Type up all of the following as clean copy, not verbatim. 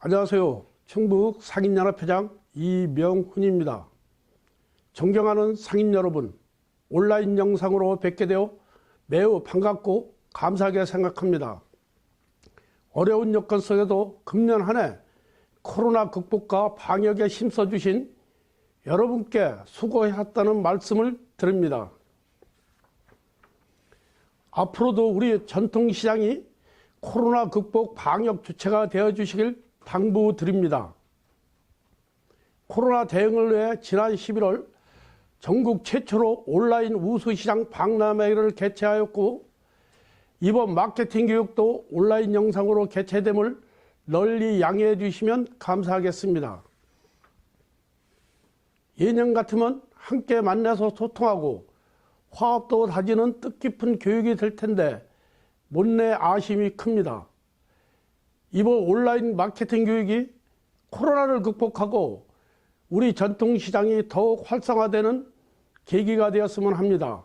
안녕하세요. 충북 상인연합회장 이명훈입니다. 존경하는 상인 여러분, 온라인 영상으로 뵙게 되어 매우 반갑고 감사하게 생각합니다. 어려운 여건 속에도 금년 한 해 코로나 극복과 방역에 힘써주신 여러분께 수고하셨다는 말씀을 드립니다. 앞으로도 우리 전통시장이 코로나 극복 방역 주체가 되어주시길 당부드립니다. 코로나 대응을 위해 지난 11월 전국 최초로 온라인 우수시장 박람회를 개최하였고, 이번 마케팅 교육도 온라인 영상으로 개최됨을 널리 양해해 주시면 감사하겠습니다. 예년 같으면 함께 만나서 소통하고 화합도 다지는 뜻깊은 교육이 될 텐데 못내 아쉬움이 큽니다. 이번 온라인 마케팅 교육이 코로나를 극복하고 우리 전통시장이 더욱 활성화되는 계기가 되었으면 합니다.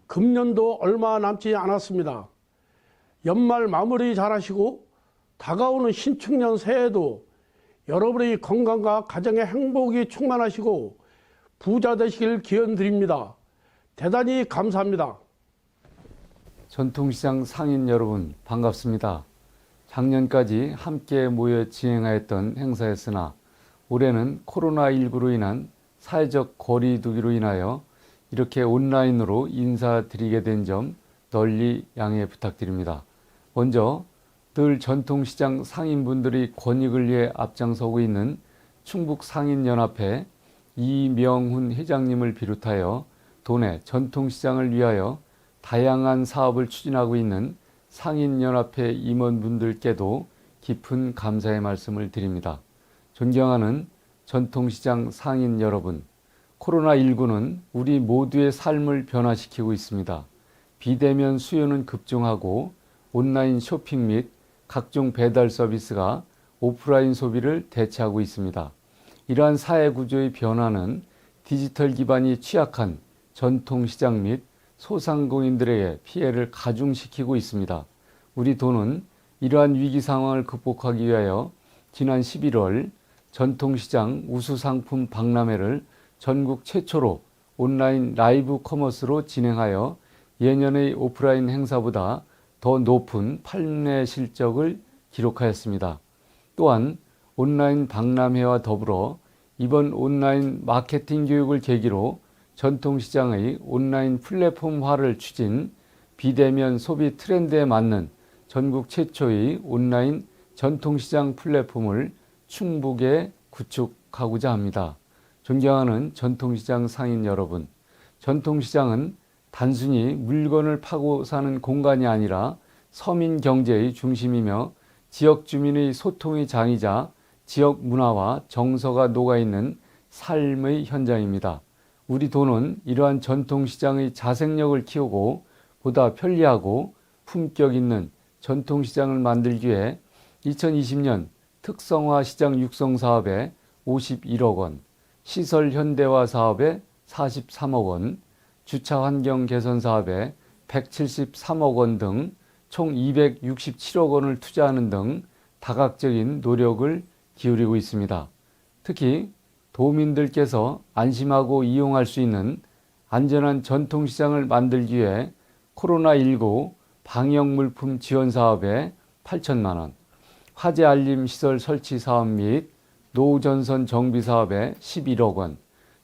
금년도 얼마 남지 않았습니다. 연말 마무리 잘하시고 다가오는 신축년 새해에도 여러분의 건강과 가정의 행복이 충만하시고 부자 되시길 기원드립니다. 대단히 감사합니다. 전통시장 상인 여러분 반갑습니다. 작년까지 함께 모여 진행하였던 행사였으나 올해는 코로나19로 인한 사회적 거리 두기로 인하여 이렇게 온라인으로 인사드리게 된 점 널리 양해 부탁드립니다. 먼저 늘 전통시장 상인분들의 권익을 위해 앞장서고 있는 충북상인연합회 이명훈 회장님을 비롯하여 도내 전통시장을 위하여 다양한 사업을 추진하고 있는 상인연합회 임원분들께도 깊은 감사의 말씀을 드립니다. 존경하는 전통시장 상인 여러분, 코로나19는 우리 모두의 삶을 변화시키고 있습니다. 비대면 수요는 급증하고 온라인 쇼핑 및 각종 배달 서비스가 오프라인 소비를 대체하고 있습니다. 이러한 사회 구조의 변화는 디지털 기반이 취약한 전통시장 및 소상공인들에게 피해를 가중시키고 있습니다. 우리 도는 이러한 위기 상황을 극복하기 위하여 지난 11월 전통시장 우수상품 박람회를 전국 최초로 온라인 라이브 커머스로 진행하여 예년의 오프라인 행사보다 더 높은 판매 실적을 기록하였습니다. 또한 온라인 박람회와 더불어 이번 온라인 마케팅 교육을 계기로 전통시장의 온라인 플랫폼화를 추진, 비대면 소비 트렌드에 맞는 전국 최초의 온라인 전통시장 플랫폼을 충북에 구축하고자 합니다. 존경하는 전통시장 상인 여러분, 전통시장은 단순히 물건을 파고 사는 공간이 아니라 서민 경제의 중심이며 지역 주민의 소통의 장이자 지역 문화와 정서가 녹아있는 삶의 현장입니다. 우리 도는 이러한 전통시장의 자생력을 키우고 보다 편리하고 품격 있는 전통시장을 만들기 위해 2020년 특성화 시장 육성 사업에 51억 원, 시설 현대화 사업에 43억 원, 주차 환경 개선 사업에 173억 원 등 총 267억 원을 투자하는 등 다각적인 노력을 기울이고 있습니다. 특히 도민들께서 안심하고 이용할 수 있는 안전한 전통시장을 만들기 위해 코로나19 방역물품 지원 사업에 8천만 원, 화재 알림 시설 설치 사업 및 노후전선 정비 사업에 11억 원,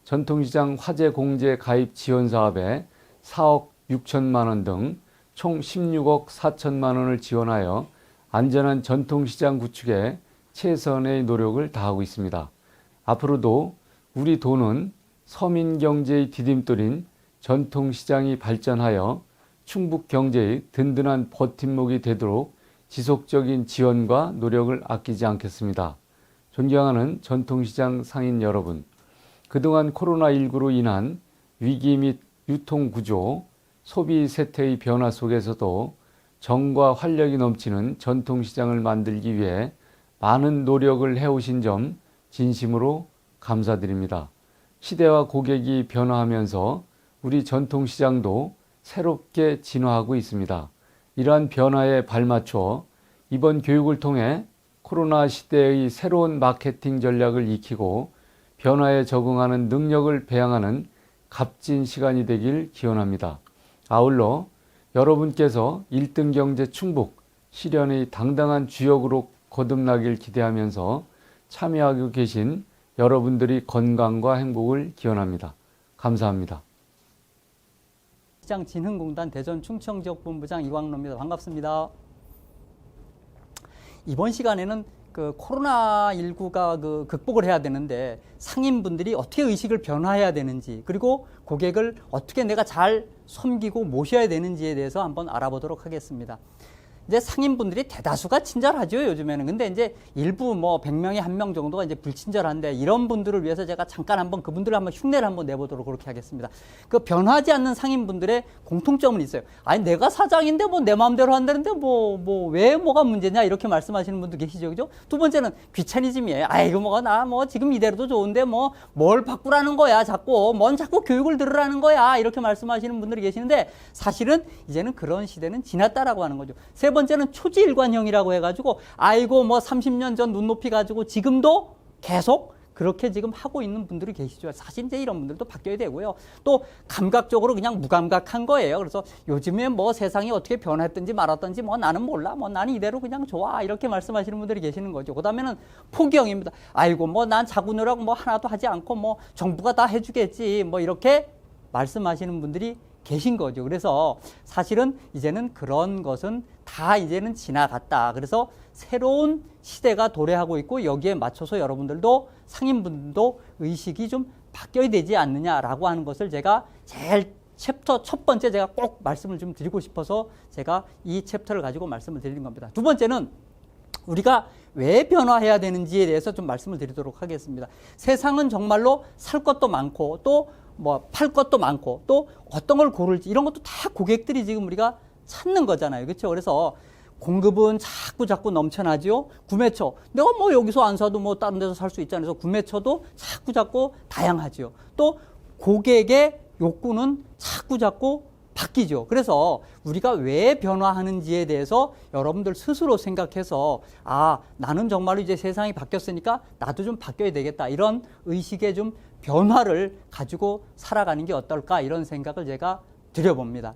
전통시장 화재 공제 가입 지원 사업에 4억 6천만 원 등 총 16억 4천만 원을 지원하여 안전한 전통시장 구축에 최선의 노력을 다하고 있습니다. 앞으로도 우리 도는 서민 경제의 디딤돌인 전통시장이 발전하여 충북 경제의 든든한 버팀목이 되도록 지속적인 지원과 노력을 아끼지 않겠습니다. 존경하는 전통시장 상인 여러분, 그동안 코로나19로 인한 위기 및 유통구조, 소비 세태의 변화 속에서도 정과 활력이 넘치는 전통시장을 만들기 위해 많은 노력을 해오신 점 진심으로 감사드립니다. 시대와 고객이 변화하면서 우리 전통시장도 새롭게 진화하고 있습니다. 이러한 변화에 발맞춰 이번 교육을 통해 코로나 시대의 새로운 마케팅 전략을 익히고 변화에 적응하는 능력을 배양하는 값진 시간이 되길 기원합니다. 아울러 여러분께서 1등 경제 충북 실현의 당당한 주역으로 거듭나길 기대하면서 참여하고 계신 여러분들이 건강과 행복을 기원합니다. 감사합니다. 시장진흥공단 대전 충청지역본부장 이광로입니다. 반갑습니다. 이번 시간에는 코로나19가 극복을 해야 되는데 상인분들이 어떻게 의식을 변화해야 되는지, 그리고 고객을 어떻게 내가 잘 섬기고 모셔야 되는지에 대해서 한번 알아보도록 하겠습니다. 이제 상인분들이 대다수가 친절하죠, 요즘에는. 근데 이제 일부 100명에 1명 정도가 이제 불친절한데, 이런 분들을 위해서 제가 잠깐 한번 그분들을 한번 흉내를 한번 내보도록 그렇게 하겠습니다. 그 변하지 않는 상인분들의 공통점은 있어요. 아니, 내가 사장인데 내 마음대로 한다는데 왜 뭐가 문제냐, 이렇게 말씀하시는 분도 계시죠, 그죠? 두 번째는 귀차니즘이에요. 아이고, 나 지금 이대로도 좋은데 뭘 바꾸라는 거야, 자꾸. 자꾸 교육을 들으라는 거야, 이렇게 말씀하시는 분들이 계시는데, 사실은 이제는 그런 시대는 지났다라고 하는 거죠. 세 번째는 초지일관형이라고 해가지고, 아이고 30년 전 눈높이 가지고 지금도 계속 그렇게 지금 하고 있는 분들이 계시죠. 사실 이제 이런 분들도 바뀌어야 되고요. 또 감각적으로 그냥 무감각한 거예요. 그래서 요즘에 세상이 어떻게 변했든지 말았든지 나는 몰라. 나는 이대로 그냥 좋아. 이렇게 말씀하시는 분들이 계시는 거죠. 그 다음에는 포기형입니다. 아이고 난 자고 누라고 하나도 하지 않고 정부가 다 해주겠지. 이렇게 말씀하시는 분들이 계신 거죠. 그래서 사실은 이제는 그런 것은 다 이제는 지나갔다. 그래서 새로운 시대가 도래하고 있고, 여기에 맞춰서 여러분들도 상인분들도 의식이 좀 바뀌어야 되지 않느냐라고 하는 것을 제가 제일 챕터 첫 번째 제가 꼭 말씀을 좀 드리고 싶어서 제가 이 챕터를 가지고 말씀을 드리는 겁니다. 두 번째는 우리가 왜 변화해야 되는지에 대해서 좀 말씀을 드리도록 하겠습니다. 세상은 정말로 살 것도 많고 또 팔 것도 많고 또 어떤 걸 고를지 이런 것도 다 고객들이 지금 우리가 찾는 거잖아요. 그렇죠? 그래서 공급은 자꾸 넘쳐나죠. 구매처. 내가 여기서 안 사도 다른 데서 살 수 있잖아요. 그래서 구매처도 자꾸 다양하죠. 또 고객의 욕구는 자꾸 바뀌죠. 그래서 우리가 왜 변화하는지에 대해서 여러분들 스스로 생각해서, 나는 정말로 이제 세상이 바뀌었으니까 나도 좀 바뀌어야 되겠다. 이런 의식의 좀 변화를 가지고 살아가는 게 어떨까, 이런 생각을 제가 드려봅니다.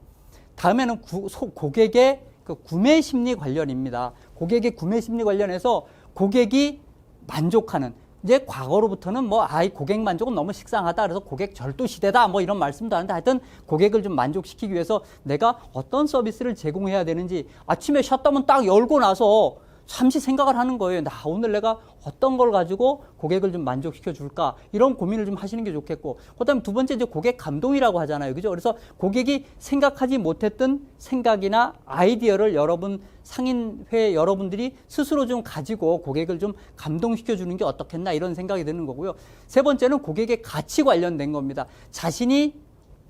다음에는 고객의 구매 심리 관련입니다. 고객의 구매 심리 관련해서 고객이 만족하는, 이제 과거로부터는 고객 만족은 너무 식상하다. 그래서 고객 절도 시대다. 이런 말씀도 하는데, 하여튼 고객을 좀 만족시키기 위해서 내가 어떤 서비스를 제공해야 되는지 아침에 셧다운 딱 열고 나서 잠시 생각을 하는 거예요. 오늘 내가 어떤 걸 가지고 고객을 좀 만족시켜 줄까? 이런 고민을 좀 하시는 게 좋겠고, 그 다음에 두 번째 이제 고객 감동이라고 하잖아요. 그죠? 그래서 고객이 생각하지 못했던 생각이나 아이디어를 여러분 상인회 여러분들이 스스로 좀 가지고 고객을 좀 감동시켜 주는 게 어떻겠나, 이런 생각이 드는 거고요. 세 번째는 고객의 가치 관련된 겁니다. 자신이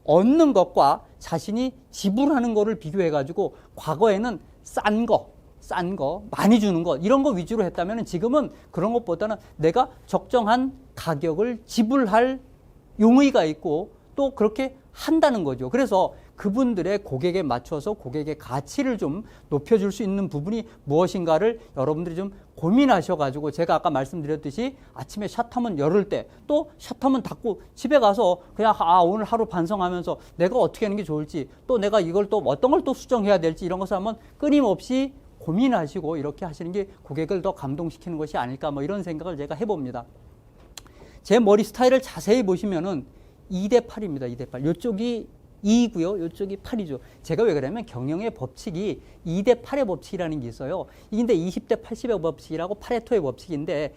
얻는 것과 자신이 지불하는 거를 비교해 가지고 과거에는 싼 거, 많이 주는 것, 이런 거 위주로 했다면 지금은 그런 것보다는 내가 적정한 가격을 지불할 용의가 있고 또 그렇게 한다는 거죠. 그래서 그분들의 고객에 맞춰서 고객의 가치를 좀 높여줄 수 있는 부분이 무엇인가를 여러분들이 좀 고민하셔가지고, 제가 아까 말씀드렸듯이 아침에 샷하면 열을 때 또 샷하면 닫고 집에 가서 그냥 오늘 하루 반성하면서 내가 어떻게 하는 게 좋을지, 또 내가 이걸 또 어떤 걸 또 수정해야 될지, 이런 것을 한번 끊임없이 고민하시고 이렇게 하시는 게 고객을 더 감동시키는 것이 아닐까, 이런 생각을 제가 해봅니다. 제 머리 스타일을 자세히 보시면은 2대 8입니다. 2대 8. 이쪽이 2이고요. 이쪽이 8이죠. 제가 왜 그러냐면 경영의 법칙이 2대 8의 법칙이라는 게 있어요. 이게 20대 80의 법칙이라고 파레토의 법칙인데,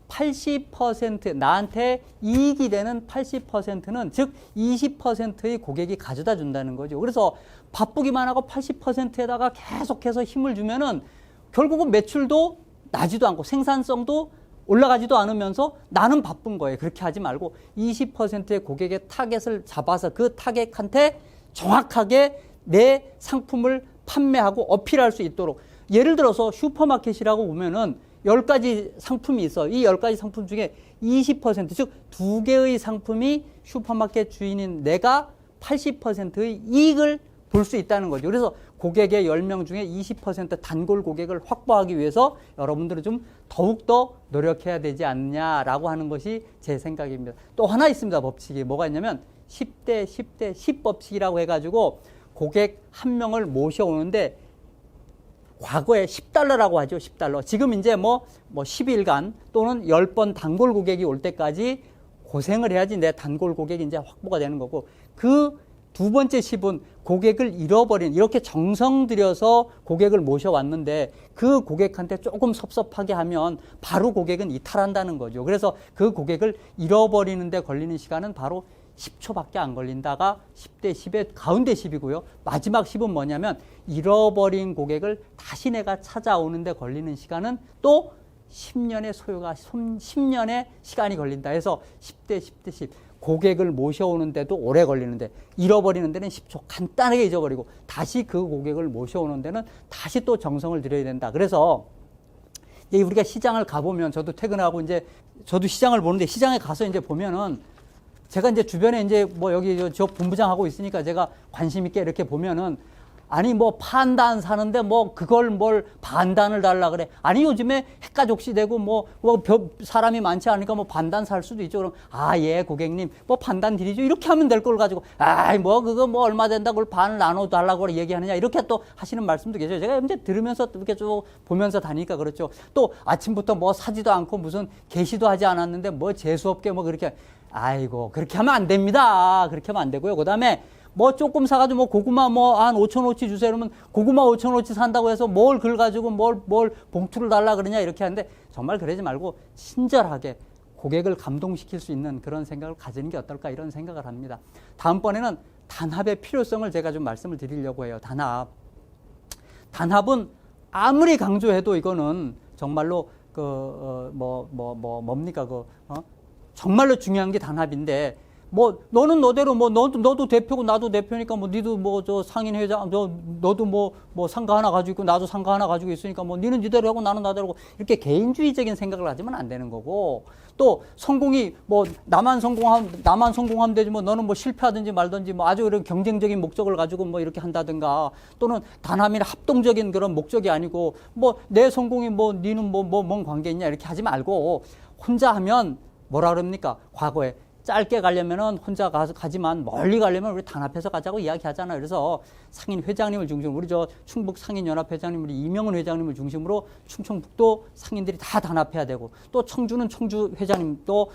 80% 나한테 이익이 되는 80%는 즉 20%의 고객이 가져다 준다는 거죠. 그래서 바쁘기만 하고 80%에다가 계속해서 힘을 주면은 결국은 매출도 나지도 않고 생산성도 올라가지도 않으면서 나는 바쁜 거예요. 그렇게 하지 말고 20%의 고객의 타겟을 잡아서 그 타겟한테 정확하게 내 상품을 판매하고 어필할 수 있도록, 예를 들어서 슈퍼마켓이라고 보면은 10가지 상품이 있어. 이 10가지 상품 중에 20%, 즉 2개의 상품이 슈퍼마켓 주인인 내가 80%의 이익을 볼 수 있다는 거죠. 그래서 고객의 10명 중에 20% 단골 고객을 확보하기 위해서 여러분들은 좀 더욱더 노력해야 되지 않냐라고 하는 것이 제 생각입니다. 또 하나 있습니다. 법칙이. 뭐가 있냐면 10대 10대 10 법칙이라고 해가지고 고객 한 명을 모셔오는데 과거에 $10라고 하죠. $10. 지금 이제 뭐 10일간 또는 10번 단골 고객이 올 때까지 고생을 해야지 내 단골 고객이 이제 확보가 되는 거고, 그 두 번째 10은 고객을 잃어버린, 이렇게 정성 들여서 고객을 모셔왔는데 그 고객한테 조금 섭섭하게 하면 바로 고객은 이탈한다는 거죠. 그래서 그 고객을 잃어버리는데 걸리는 시간은 바로 10초밖에 안 걸린다가 10대 10의 가운데 10이고요. 마지막 10은 뭐냐면 잃어버린 고객을 다시 내가 찾아오는데 걸리는 시간은 또 10년의 소요가 10년의 시간이 걸린다 해서 10대 10대 10. 고객을 모셔오는데도 오래 걸리는데 잃어버리는 데는 10초 간단하게 잊어버리고 다시 그 고객을 모셔오는 데는 다시 또 정성을 들여야 된다. 그래서 우리가 시장을 가보면, 저도 퇴근하고 이제 저도 시장을 보는데 시장에 가서 이제 보면은 제가 이제 주변에 이제 뭐 여기 저 본부장 하고 있으니까 제가 관심 있게 이렇게 보면은, 아니 뭐 판단 사는데 뭐 그걸 뭘 반단을 달라 그래. 아니 요즘에 핵가족시 되고 뭐 사람이 많지 않으니까 뭐 반단 살 수도 있죠. 그럼 예 고객님 뭐 반단 드리죠. 이렇게 하면 될 걸 가지고 뭐 그거 뭐 얼마 된다 그걸 반을 나눠 달라고 얘기하느냐 이렇게 또 하시는 말씀도 계셔요. 제가 이제 들으면서 이렇게 쭉 보면서 다니까 그렇죠. 또 아침부터 뭐 사지도 않고 무슨 게시도 하지 않았는데 뭐 재수 없게 뭐 그렇게, 아이고 그렇게 하면 안 됩니다. 그렇게 하면 안 되고요. 그다음에 뭐 조금 사가지고 뭐 고구마 뭐 한 5,000원치 주세요. 그러면 고구마 5,000원치 산다고 해서 뭘 글 가지고 뭘 봉투를 달라 그러냐 이렇게 하는데, 정말 그러지 말고 친절하게 고객을 감동시킬 수 있는 그런 생각을 가지는 게 어떨까 이런 생각을 합니다. 다음번에는 단합의 필요성을 제가 좀 말씀을 드리려고 해요. 단합은 아무리 강조해도 이거는 정말로 뭡니까 정말로 중요한 게 단합인데, 뭐 너는 너대로 뭐 너도 대표고 나도 대표니까 뭐 니도 뭐 저 상인회장 너도 뭐 상가 하나 가지고 있고 나도 상가 하나 가지고 있으니까 뭐 니는 니대로 하고 나는 나대로 하고, 이렇게 개인주의적인 생각을 하지면 안 되는 거고, 또 성공이 뭐 나만 성공하면 되지 뭐 너는 뭐 실패하든지 말든지 뭐 아주 이런 경쟁적인 목적을 가지고 뭐 이렇게 한다든가, 또는 단합이나 합동적인 그런 목적이 아니고 뭐 내 성공이 뭐 니는 뭔 관계 있냐 이렇게 하지 말고, 혼자 하면 뭐라 그럽니까? 과거에 짧게 가려면은 혼자 가지만 멀리 가려면 우리 단합해서 가자고 이야기하잖아요. 그래서 상인 회장님을 중심으로, 우리 저 충북 상인연합 회장님, 우리 이명은 회장님을 중심으로 충청북도 상인들이 다 단합해야 되고, 또 청주는 청주 회장님, 또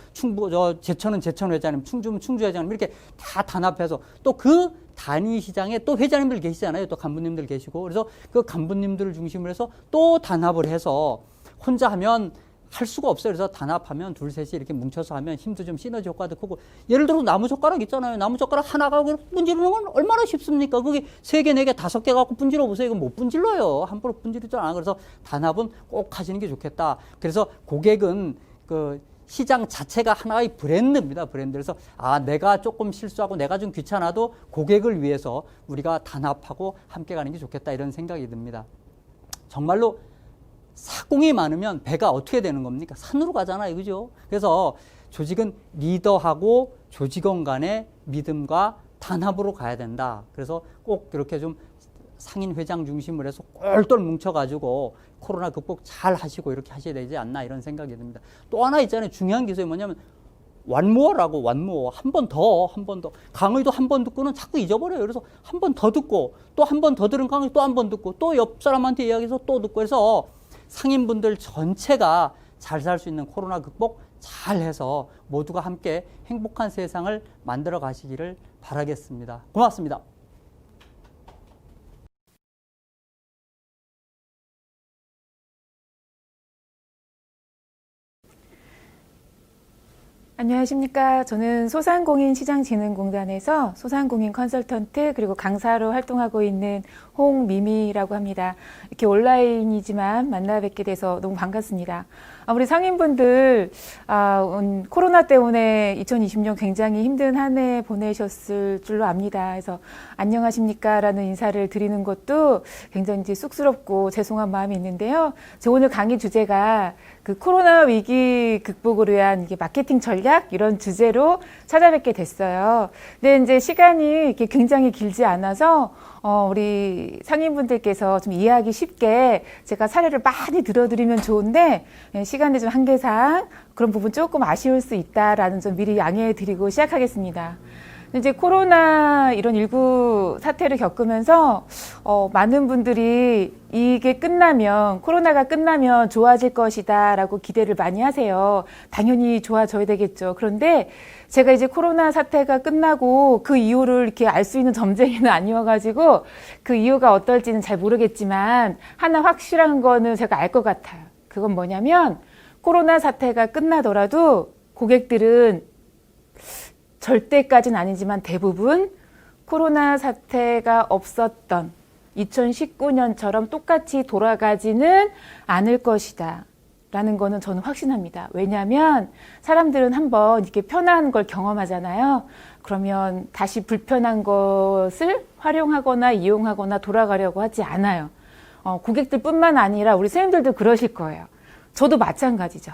제천은 제천 회장님, 충주는 충주 회장님, 이렇게 다 단합해서, 또 그 단위 시장에 또 회장님들 계시잖아요. 또 간부님들 계시고, 그래서 그 간부님들을 중심으로 해서 또 단합을 해서, 혼자 하면 할 수가 없어요. 그래서 단합하면 둘 셋이 이렇게 뭉쳐서 하면 힘도 좀 시너지 효과도 크고, 예를 들어 나무젓가락 있잖아요. 나무젓가락 하나가 분지르는 건 얼마나 쉽습니까? 그게 3개, 4개, 5개 갖고 분질러 보세요. 이건 못 분질러요. 함부로 분질르잖아. 그래서 단합은 꼭 하시는 게 좋겠다. 그래서 고객은 그 시장 자체가 하나의 브랜드입니다. 브랜드. 그래서 내가 조금 실수하고 내가 좀 귀찮아도 고객을 위해서 우리가 단합하고 함께 가는 게 좋겠다 이런 생각이 듭니다. 정말로 사공이 많으면 배가 어떻게 되는 겁니까? 산으로 가잖아요. 그죠? 그래서 조직은 리더하고 조직원 간의 믿음과 단합으로 가야 된다. 그래서 꼭 이렇게 좀 상인 회장 중심으로 해서 똘똘 뭉쳐가지고 코로나 극복 잘 하시고 이렇게 하셔야 되지 않나 이런 생각이 듭니다. 또 하나 있잖아요. 중요한 기술이 뭐냐면 완모어라고, 완모어. 한 번 더. 강의도 한 번 듣고는 자꾸 잊어버려요. 그래서 한 번 더 듣고, 또 한 번 더 들은 강의 또 한 번 듣고, 또 옆 사람한테 이야기해서 또 듣고 해서 상인분들 전체가 잘 살 수 있는 코로나 극복 잘 해서 모두가 함께 행복한 세상을 만들어 가시기를 바라겠습니다. 고맙습니다. 안녕하십니까. 저는 소상공인시장진흥공단에서 소상공인 컨설턴트 그리고 강사로 활동하고 있는 홍미미라고 합니다. 이렇게 온라인이지만 만나 뵙게 돼서 너무 반갑습니다. 우리 상인분들 코로나 때문에 2020년 굉장히 힘든 한 해 보내셨을 줄로 압니다. 그래서 안녕하십니까 라는 인사를 드리는 것도 굉장히 이제 쑥스럽고 죄송한 마음이 있는데요. 제 오늘 강의 주제가 그 코로나 위기 극복을 위한 이게 마케팅 전략 전략 이런 주제로 찾아뵙게 됐어요. 근데 이제 시간이 이렇게 굉장히 길지 않아서 우리 상인분들께서 좀 이해하기 쉽게 제가 사례를 많이 들어드리면 좋은데 시간의 좀 한계상 그런 부분 조금 아쉬울 수 있다라는 점 미리 양해해 드리고 시작하겠습니다. 이제 코로나 이런 19 사태를 겪으면서 많은 분들이 이게 끝나면 코로나가 끝나면 좋아질 것이다라고 기대를 많이 하세요. 당연히 좋아져야 되겠죠. 그런데 제가 이제 코로나 사태가 끝나고 그 이유를 이렇게 알 수 있는 점쟁이는 아니어가지고 그 이유가 어떨지는 잘 모르겠지만 하나 확실한 거는 제가 알 것 같아요. 그건 뭐냐면 코로나 사태가 끝나더라도 고객들은 절대까지는 아니지만 대부분 코로나 사태가 없었던 2019년처럼 똑같이 돌아가지는 않을 것이다 라는 거는 저는 확신합니다. 왜냐하면 사람들은 한번 이렇게 편한 걸 경험하잖아요. 그러면 다시 불편한 것을 활용하거나 이용하거나 돌아가려고 하지 않아요. 고객들뿐만 아니라 우리 선생님들도 그러실 거예요. 저도 마찬가지죠.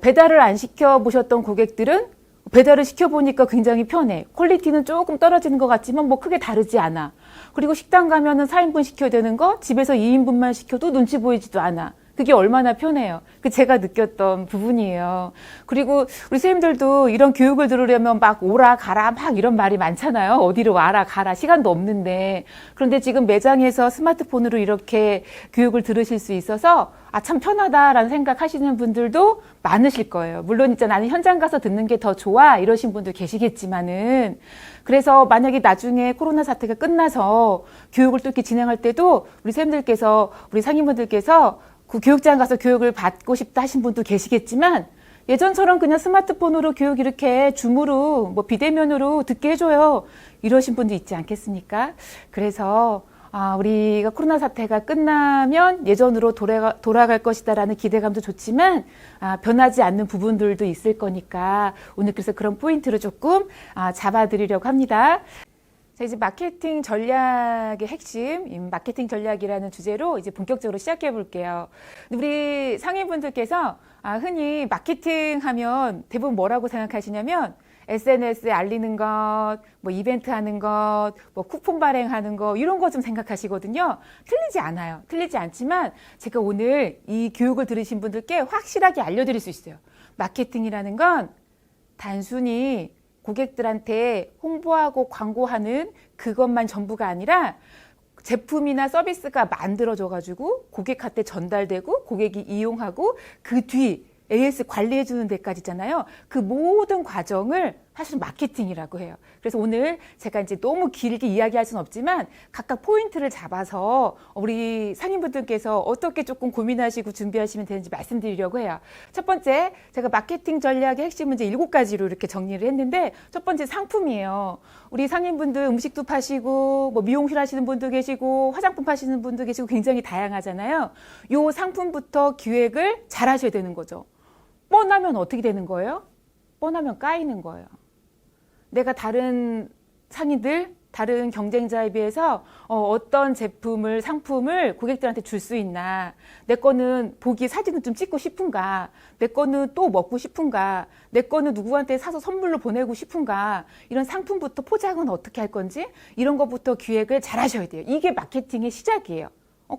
배달을 안 시켜보셨던 고객들은 배달을 시켜보니까 굉장히 편해. 퀄리티는 조금 떨어지는 것 같지만 뭐 크게 다르지 않아. 그리고 식당 가면은 4인분 시켜야 되는 거 집에서 2인분만 시켜도 눈치 보이지도 않아. 그게 얼마나 편해요. 그 제가 느꼈던 부분이에요. 그리고 우리 선생님들도 이런 교육을 들으려면 막 오라 가라 막 이런 말이 많잖아요. 어디로 와라 가라 시간도 없는데. 그런데 지금 매장에서 스마트폰으로 이렇게 교육을 들으실 수 있어서 참 편하다라는 생각하시는 분들도 많으실 거예요. 물론 진짜 나는 현장 가서 듣는 게 더 좋아 이러신 분들 계시겠지만은 그래서 만약에 나중에 코로나 사태가 끝나서 교육을 또 이렇게 진행할 때도 우리 선생님들께서 우리 상인분들께서 그 교육장 가서 교육을 받고 싶다 하신 분도 계시겠지만 예전처럼 그냥 스마트폰으로 교육 이렇게 줌으로 뭐 비대면으로 듣게 해줘요. 이러신 분도 있지 않겠습니까? 그래서 우리가 코로나 사태가 끝나면 예전으로 돌아갈 것이다라는 기대감도 좋지만 변하지 않는 부분들도 있을 거니까 오늘 그래서 그런 포인트를 조금 잡아드리려고 합니다. 자, 이제 마케팅 전략의 핵심, 마케팅 전략이라는 주제로 이제 본격적으로 시작해 볼게요. 우리 상인분들께서 흔히 마케팅 하면 대부분 뭐라고 생각하시냐면 SNS에 알리는 것, 뭐 이벤트 하는 것, 뭐 쿠폰 발행하는 것 이런 거 좀 생각하시거든요. 틀리지 않아요. 틀리지 않지만 제가 오늘 이 교육을 들으신 분들께 확실하게 알려드릴 수 있어요. 마케팅이라는 건 단순히 고객들한테 홍보하고 광고하는 그것만 전부가 아니라 제품이나 서비스가 만들어져가지고 고객한테 전달되고 고객이 이용하고 그 뒤 AS 관리해주는 데까지잖아요. 그 모든 과정을 사실 마케팅이라고 해요. 그래서 오늘 제가 이제 너무 길게 이야기할 수는 없지만 각각 포인트를 잡아서 우리 상인분들께서 어떻게 조금 고민하시고 준비하시면 되는지 말씀드리려고 해요. 첫 번째, 제가 마케팅 전략의 핵심은 이제 7가지로 이렇게 정리를 했는데 첫 번째 상품이에요. 우리 상인분들 음식도 파시고 뭐 미용실 하시는 분도 계시고 화장품 파시는 분도 계시고 굉장히 다양하잖아요. 요 상품부터 기획을 잘 하셔야 되는 거죠. 뻔하면 어떻게 되는 거예요? 뻔하면 까이는 거예요. 내가 다른 상인들, 다른 경쟁자에 비해서 어떤 제품을, 상품을 고객들한테 줄 수 있나. 내 거는 보기 사진을 좀 찍고 싶은가. 내 거는 또 먹고 싶은가. 내 거는 누구한테 사서 선물로 보내고 싶은가. 이런 상품부터 포장은 어떻게 할 건지 이런 것부터 기획을 잘 하셔야 돼요. 이게 마케팅의 시작이에요.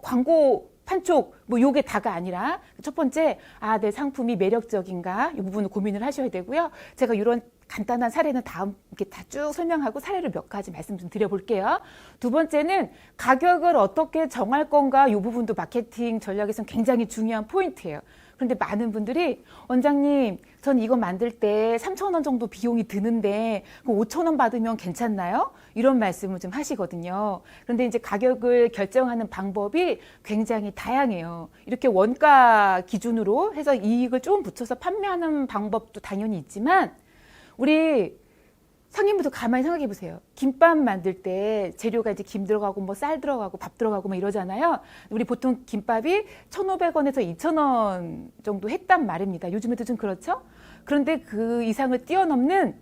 광고 판촉 뭐 요게 다가 아니라 첫 번째 내 상품이 매력적인가 이 부분을 고민을 하셔야 되고요. 제가 이런 간단한 사례는 다음 이렇게 다 쭉 설명하고 사례를 몇 가지 말씀 좀 드려볼게요. 두 번째는 가격을 어떻게 정할 건가 이 부분도 마케팅 전략에서는 굉장히 중요한 포인트예요. 그런데 많은 분들이 원장님 전 이거 만들 때 3,000원 정도 비용이 드는데 5,000원 받으면 괜찮나요? 이런 말씀을 좀 하시거든요. 그런데 이제 가격을 결정하는 방법이 굉장히 다양해요. 이렇게 원가 기준으로 해서 이익을 좀 붙여서 판매하는 방법도 당연히 있지만 우리 상인분들 가만히 생각해 보세요. 김밥 만들 때 재료가 이제 김 들어가고 뭐 쌀 들어가고 밥 들어가고 뭐 이러잖아요. 우리 보통 김밥이 1,500원에서 2,000원 정도 했단 말입니다. 요즘에도 좀 그렇죠? 그런데 그 이상을 뛰어넘는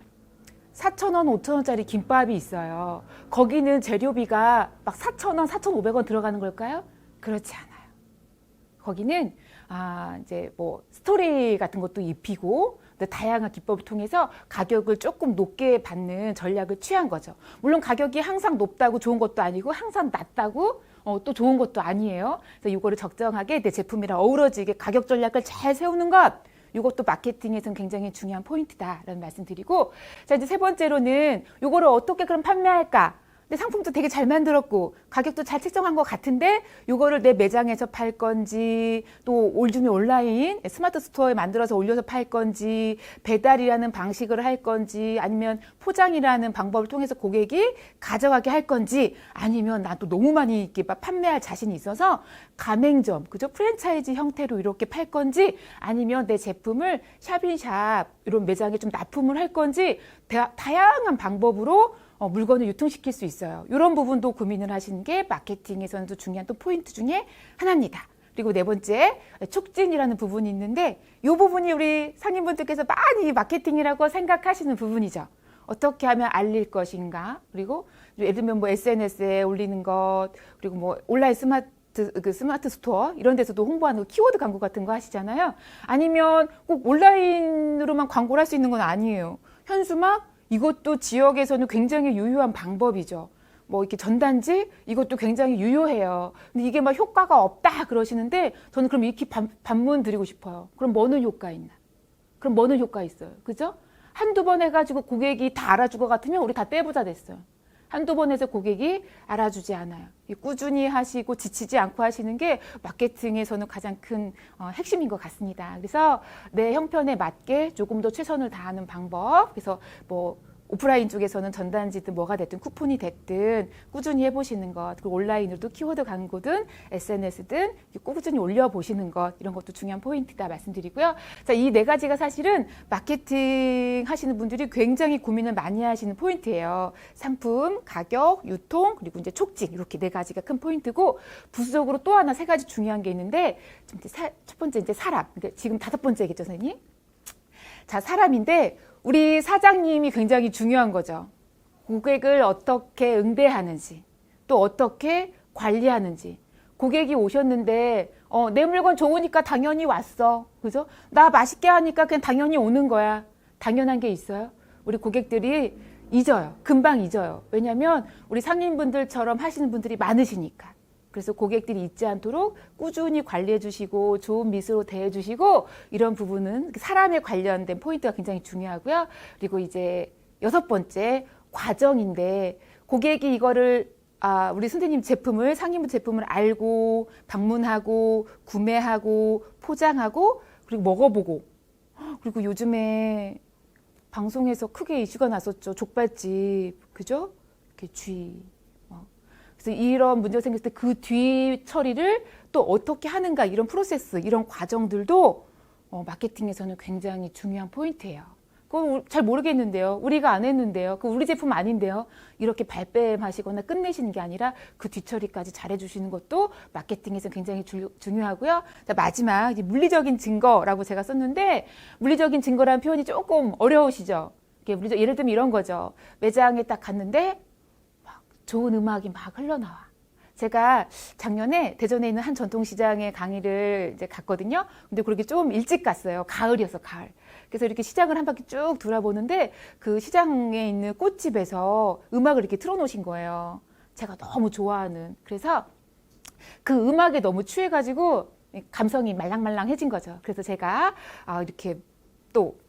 4,000원, 5,000원짜리 김밥이 있어요. 거기는 재료비가 막 4,000원, 4,500원 들어가는 걸까요? 그렇지 않아요. 거기는 이제 뭐 스토리 같은 것도 입히고 다양한 기법을 통해서 가격을 조금 높게 받는 전략을 취한 거죠. 물론 가격이 항상 높다고 좋은 것도 아니고 항상 낮다고 또 좋은 것도 아니에요. 그래서 이거를 적정하게 내 제품이랑 어우러지게 가격 전략을 잘 세우는 것, 이것도 마케팅에서는 굉장히 중요한 포인트다라는 말씀드리고, 자 이제 세 번째로는 이거를 어떻게 그럼 판매할까? 근데 상품도 되게 잘 만들었고 가격도 잘 책정한 것 같은데 이거를 내 매장에서 팔 건지 또 요즘에 온라인 스마트 스토어에 만들어서 올려서 팔 건지 배달이라는 방식을 할 건지 아니면 포장이라는 방법을 통해서 고객이 가져가게 할 건지 아니면 나 또 너무 많이 이렇게 판매할 자신이 있어서 가맹점 그죠 프랜차이즈 형태로 이렇게 팔 건지 아니면 내 제품을 샵인샵 이런 매장에 좀 납품을 할 건지 다양한 방법으로 물건을 유통시킬 수 있어요. 이런 부분도 고민을 하시는 게 마케팅에서는 중요한 또 포인트 중에 하나입니다. 그리고 네 번째, 촉진이라는 부분이 있는데 이 부분이 우리 상인분들께서 많이 마케팅이라고 생각하시는 부분이죠. 어떻게 하면 알릴 것인가? 그리고 예를 들면 뭐 SNS에 올리는 것, 그리고 뭐 온라인 스마트 스토어 이런 데서도 홍보하는 키워드 광고 같은 거 하시잖아요. 아니면 꼭 온라인으로만 광고를 할 수 있는 건 아니에요. 현수막 이것도 지역에서는 굉장히 유효한 방법이죠. 뭐 이렇게 전단지 이것도 굉장히 유효해요. 근데 이게 막 효과가 없다 그러시는데 저는 그럼 이렇게 반문 드리고 싶어요. 그럼 뭐는 효과 있나? 그럼 뭐는 효과 있어요? 그죠? 한두 번 해가지고 고객이 다 알아줄 것 같으면 우리 다 떼보자 됐어요. 한두 번 해서 고객이 알아주지 않아요. 꾸준히 하시고 지치지 않고 하시는 게 마케팅에서는 가장 큰 핵심인 것 같습니다. 그래서 내 형편에 맞게 조금 더 최선을 다하는 방법. 그래서 뭐 오프라인 쪽에서는 전단지든 뭐가 됐든 쿠폰이 됐든 꾸준히 해보시는 것, 그리고 온라인으로도 키워드 광고든 SNS든 꾸준히 올려보시는 것, 이런 것도 중요한 포인트다 말씀드리고요. 자, 이 네 가지가 사실은 마케팅 하시는 분들이 굉장히 고민을 많이 하시는 포인트예요. 상품, 가격, 유통, 그리고 이제 촉진, 이렇게 네 가지가 큰 포인트고, 부수적으로 또 하나 세 가지 중요한 게 있는데, 첫 번째 이제 사람, 지금 다섯 번째겠죠, 선생님? 자, 사람인데, 우리 사장님이 굉장히 중요한 거죠. 고객을 어떻게 응대하는지, 또 어떻게 관리하는지. 고객이 오셨는데, 내 물건 좋으니까 당연히 왔어. 그죠? 나 맛있게 하니까 그냥 당연히 오는 거야. 당연한 게 있어요? 우리 고객들이 잊어요. 금방 잊어요. 왜냐면 우리 상인분들처럼 하시는 분들이 많으시니까. 그래서 고객들이 잊지 않도록 꾸준히 관리해 주시고 좋은 미소로 대해 주시고 이런 부분은 사람에 관련된 포인트가 굉장히 중요하고요. 그리고 이제 여섯 번째 과정인데 고객이 이거를 우리 선생님 제품을 상인분 제품을 알고 방문하고 구매하고 포장하고 그리고 먹어보고 그리고 요즘에 방송에서 크게 이슈가 났었죠. 족발집 그죠? 이렇게 쥐 그래서 이런 문제가 생겼을 때 그 뒤 처리를 또 어떻게 하는가 이런 프로세스, 이런 과정들도 마케팅에서는 굉장히 중요한 포인트예요. 그거 잘 모르겠는데요. 우리가 안 했는데요. 그 우리 제품 아닌데요. 이렇게 발뺌하시거나 끝내시는 게 아니라 그 뒤처리까지 잘해주시는 것도 마케팅에서 굉장히 중요하고요. 자, 마지막 이제 물리적인 증거라고 제가 썼는데 물리적인 증거라는 표현이 조금 어려우시죠. 예를 들면 이런 거죠. 매장에 딱 갔는데 좋은 음악이 막 흘러나와. 제가 작년에 대전에 있는 한 전통시장에 강의를 이제 갔거든요. 근데 그렇게 좀 일찍 갔어요. 가을이어서 가을. 그래서 이렇게 시장을 한 바퀴 쭉 돌아보는데 그 시장에 있는 꽃집에서 음악을 이렇게 틀어놓으신 거예요. 제가 너무 좋아하는. 그래서 그 음악에 너무 취해가지고 감성이 말랑말랑해진 거죠. 그래서 제가 이렇게 또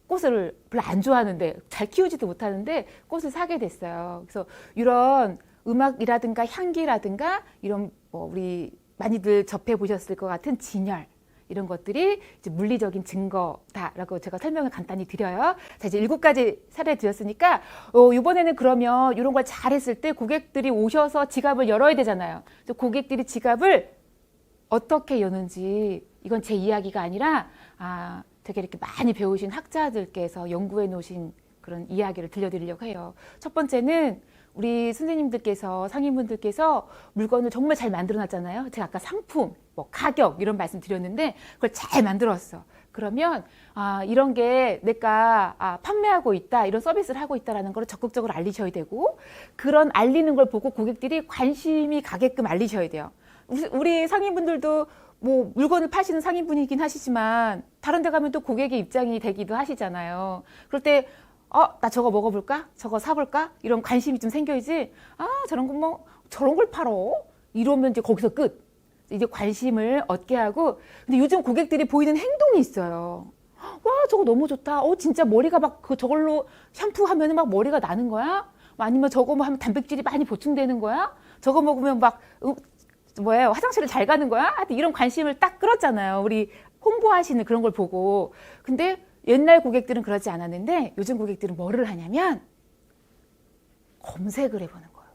꽃을 별로 안 좋아하는데 잘 키우지도 못하는데 꽃을 사게 됐어요. 그래서 이런 음악이라든가 향기라든가 이런 우리 많이들 접해 보셨을 것 같은 진열 이런 것들이 이제 물리적인 증거다라고 제가 설명을 간단히 드려요. 자, 이제 7가지 사례 드렸으니까 이번에는 그러면 이런 걸 잘했을 때 고객들이 오셔서 지갑을 열어야 되잖아요. 그래서 고객들이 지갑을 어떻게 여는지 이건 제 이야기가 아니라 되게 이렇게 많이 배우신 학자들께서 연구해 놓으신 그런 이야기를 들려드리려고 해요. 첫 번째는 우리 선생님들께서 상인분들께서 물건을 정말 잘 만들어 놨잖아요. 제가 아까 상품, 가격 이런 말씀 드렸는데 그걸 잘 만들었어. 그러면 이런 게 내가 판매하고 있다, 이런 서비스를 하고 있다라는 걸 적극적으로 알리셔야 되고 그런 알리는 걸 보고 고객들이 관심이 가게끔 알리셔야 돼요. 우리 상인분들도 뭐 물건을 파시는 상인분이긴 하시지만 다른 데 가면 또 고객의 입장이 되기도 하시잖아요. 그럴 때 나 저거 먹어볼까? 저거 사볼까? 이런 관심이 좀 생겨야지. 저런 거 뭐 저런 걸 팔어? 이러면 이제 거기서 끝. 이제 관심을 얻게 하고. 근데 요즘 고객들이 보이는 행동이 있어요. 와, 저거 너무 좋다. 진짜 머리가 막 저걸로 샴푸하면 막 머리가 나는 거야? 아니면 저거 뭐 하면 단백질이 많이 보충되는 거야? 저거 먹으면 막 뭐예요? 화장실을 잘 가는 거야? 하여튼 이런 관심을 딱 끌었잖아요. 우리 홍보하시는 그런 걸 보고. 근데 옛날 고객들은 그러지 않았는데 요즘 고객들은 뭐를 하냐면 검색을 해보는 거예요.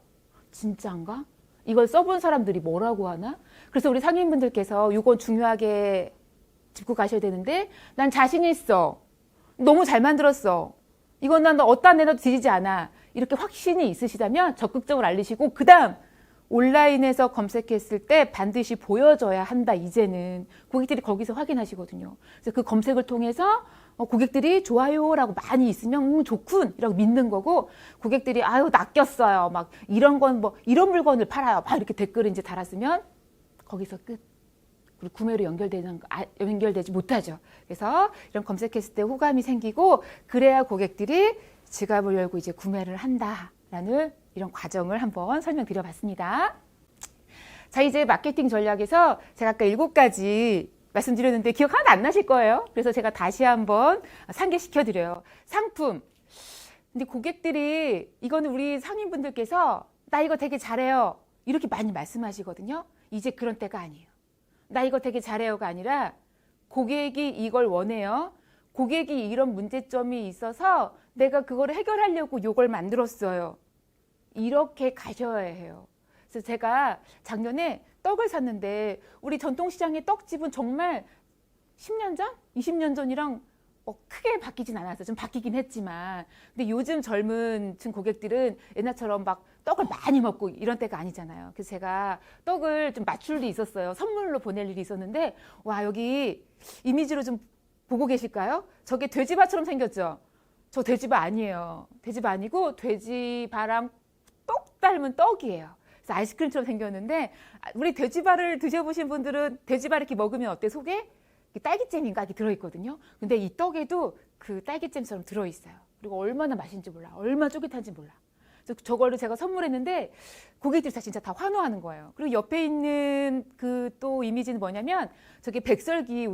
진짜인가? 이걸 써본 사람들이 뭐라고 하나? 그래서 우리 상인분들께서 이건 중요하게 짚고 가셔야 되는데 난 자신 있어. 너무 잘 만들었어. 이건 난 어디다 내놔도 뒤지지 않아. 이렇게 확신이 있으시다면 적극적으로 알리시고 그 다음 온라인에서 검색했을 때 반드시 보여줘야 한다. 이제는 고객들이 거기서 확인하시거든요. 그래서 그 검색을 통해서 고객들이 좋아요라고 많이 있으면 좋군 이라고 믿는 거고 고객들이 아유 낚였어요. 막 이런 건 뭐 이런 물건을 팔아요. 막 이렇게 댓글을 이제 달았으면 거기서 끝. 그리고 구매로 연결되지 못하죠. 그래서 이런 검색했을 때 호감이 생기고 그래야 고객들이 지갑을 열고 이제 구매를 한다라는 이런 과정을 한번 설명드려봤습니다. 자, 이제 마케팅 전략에서 제가 아까 7가지 말씀드렸는데 기억 하나도 안 나실 거예요. 그래서 제가 다시 한번 상기시켜드려요. 상품. 근데 고객들이 이거는 우리 상인분들께서 나 이거 되게 잘해요. 이렇게 많이 말씀하시거든요. 이제 그런 때가 아니에요. 나 이거 되게 잘해요가 아니라 고객이 이걸 원해요. 고객이 이런 문제점이 있어서 내가 그걸 해결하려고 이걸 만들었어요. 이렇게 가셔야 해요. 그래서 제가 작년에 떡을 샀는데 우리 전통시장의 떡집은 정말 10년 전? 20년 전이랑 크게 바뀌진 않았어요. 좀 바뀌긴 했지만. 근데 요즘 젊은 층 고객들은 옛날처럼 막 떡을 많이 먹고 이런 때가 아니잖아요. 그래서 제가 떡을 좀 맞출 일이 있었어요. 선물로 보낼 일이 있었는데 와, 여기 이미지로 좀 보고 계실까요? 저게 돼지바처럼 생겼죠? 저 돼지바 아니에요. 돼지바 아니고 돼지바랑 똑 닮은 떡이에요. 그래서 아이스크림처럼 생겼는데 우리 돼지바를 드셔보신 분들은 돼지바 이렇게 먹으면 어때? 속에 딸기잼인가 이렇게 들어있거든요. 근데 이 떡에도 그 딸기잼처럼 들어있어요. 그리고 얼마나 맛있는지 몰라. 얼마나 쫄깃한지 몰라. 그래서 저거를 제가 선물했는데 고객들이 다 진짜 다 환호하는 거예요. 그리고 옆에 있는 그 또 이미지는 뭐냐면 저게 백설기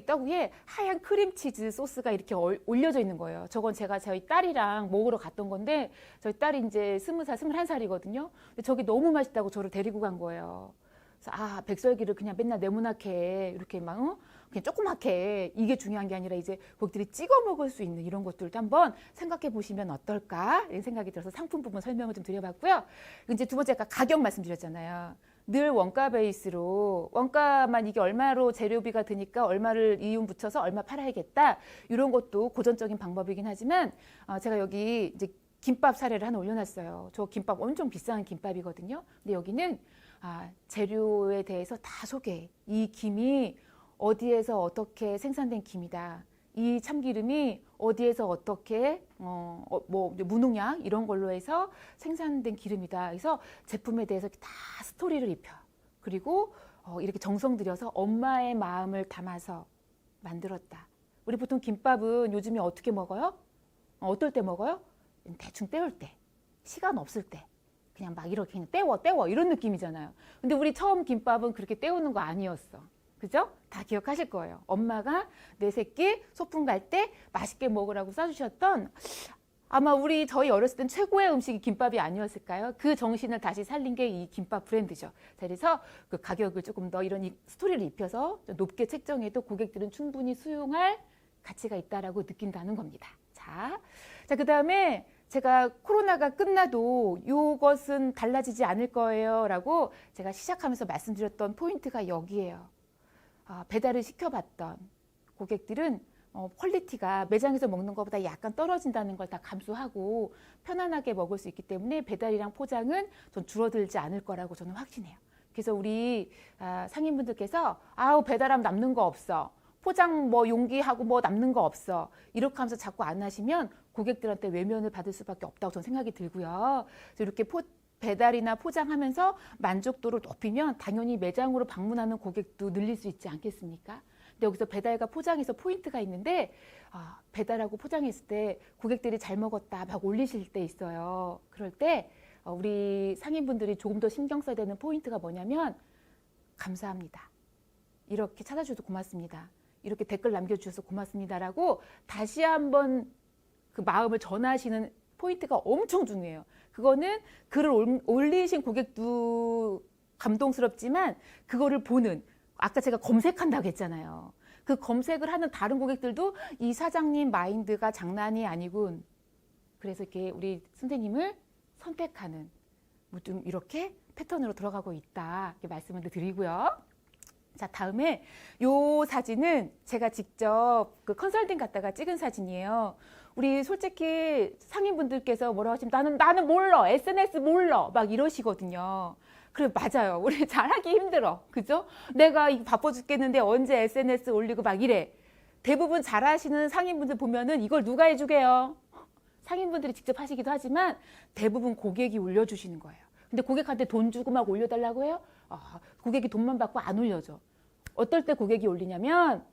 떡 위에 하얀 크림치즈 소스가 이렇게 올려져 있는 거예요. 저건 제가 저희 딸이랑 먹으러 갔던 건데 저희 딸이 이제 20살, 21살이거든요. 근데 저게 너무 맛있다고 저를 데리고 간 거예요. 그래서 백설기를 그냥 맨날 네모나게 이렇게 막 그냥 조그맣게 이게 중요한 게 아니라 이제 고객들이 찍어 먹을 수 있는 이런 것들도 한번 생각해 보시면 어떨까 이런 생각이 들어서 상품 부분 설명을 좀 드려봤고요. 이제 두 번째 아까 가격 말씀드렸잖아요. 늘 원가 베이스로 원가만 이게 얼마로 재료비가 드니까 얼마를 이윤 붙여서 얼마 팔아야겠다 이런 것도 고전적인 방법이긴 하지만 제가 여기 이제 김밥 사례를 하나 올려놨어요. 저 김밥 엄청 비싼 김밥이거든요. 근데 여기는 재료에 대해서 다 소개해. 이 김이 어디에서 어떻게 생산된 김이다. 이 참기름이 어디에서 어떻게 뭐 무농약 이런 걸로 해서 생산된 기름이다. 그래서 제품에 대해서 다 스토리를 입혀. 그리고 이렇게 정성 들여서 엄마의 마음을 담아서 만들었다. 우리 보통 김밥은 요즘에 어떻게 먹어요? 어떨 때 먹어요? 대충 때울 때, 시간 없을 때. 그냥 막 이렇게 그냥 때워 이런 느낌이잖아요. 근데 우리 처음 김밥은 그렇게 때우는 거 아니었어. 그죠? 다 기억하실 거예요. 엄마가 내 새끼 소풍 갈 때 맛있게 먹으라고 싸주셨던 아마 저희 어렸을 땐 최고의 음식이 김밥이 아니었을까요? 그 정신을 다시 살린 게 이 김밥 브랜드죠. 그래서 그 가격을 조금 더 이런 스토리를 입혀서 좀 높게 책정해도 고객들은 충분히 수용할 가치가 있다라고 느낀다는 겁니다. 자, 그 다음에 제가 코로나가 끝나도 이것은 달라지지 않을 거예요 라고 제가 시작하면서 말씀드렸던 포인트가 여기에요. 배달을 시켜봤던 고객들은 퀄리티가 매장에서 먹는 것보다 약간 떨어진다는 걸 다 감수하고 편안하게 먹을 수 있기 때문에 배달이랑 포장은 좀 줄어들지 않을 거라고 저는 확신해요. 그래서 우리 상인분들께서 배달하면 남는 거 없어. 포장 뭐 용기하고 뭐 남는 거 없어. 이렇게 하면서 자꾸 안 하시면 고객들한테 외면을 받을 수밖에 없다고 저는 생각이 들고요. 그래서 이렇게 배달이나 포장하면서 만족도를 높이면 당연히 매장으로 방문하는 고객도 늘릴 수 있지 않겠습니까? 근데 여기서 배달과 포장에서 포인트가 있는데 배달하고 포장했을 때 고객들이 잘 먹었다 막 올리실 때 있어요. 그럴 때 우리 상인분들이 조금 더 신경 써야 되는 포인트가 뭐냐면 감사합니다. 이렇게 찾아주셔서 고맙습니다. 이렇게 댓글 남겨주셔서 고맙습니다라고 다시 한번 그 마음을 전하시는 포인트가 엄청 중요해요. 그거는 글을 올리신 고객도 감동스럽지만 그거를 보는, 아까 제가 검색한다고 했잖아요. 그 검색을 하는 다른 고객들도 이 사장님 마인드가 장난이 아니군. 그래서 이렇게 우리 선생님을 선택하는 뭐 좀 이렇게 패턴으로 들어가고 있다. 이렇게 말씀을 드리고요. 자, 다음에 요 사진은 제가 직접 그 컨설팅 갔다가 찍은 사진이에요. 우리 솔직히 상인분들께서 뭐라고 하시면 나는 몰라. SNS 몰라. 막 이러시거든요. 그래, 맞아요. 우리 잘하기 힘들어. 그죠? 내가 이거 바빠 죽겠는데 언제 SNS 올리고 막 이래. 대부분 잘하시는 상인분들 보면은 이걸 누가 해주게요? 상인분들이 직접 하시기도 하지만 대부분 고객이 올려주시는 거예요. 근데 고객한테 돈 주고 막 올려달라고 해요? 고객이 돈만 받고 안 올려줘. 어떨 때 고객이 올리냐면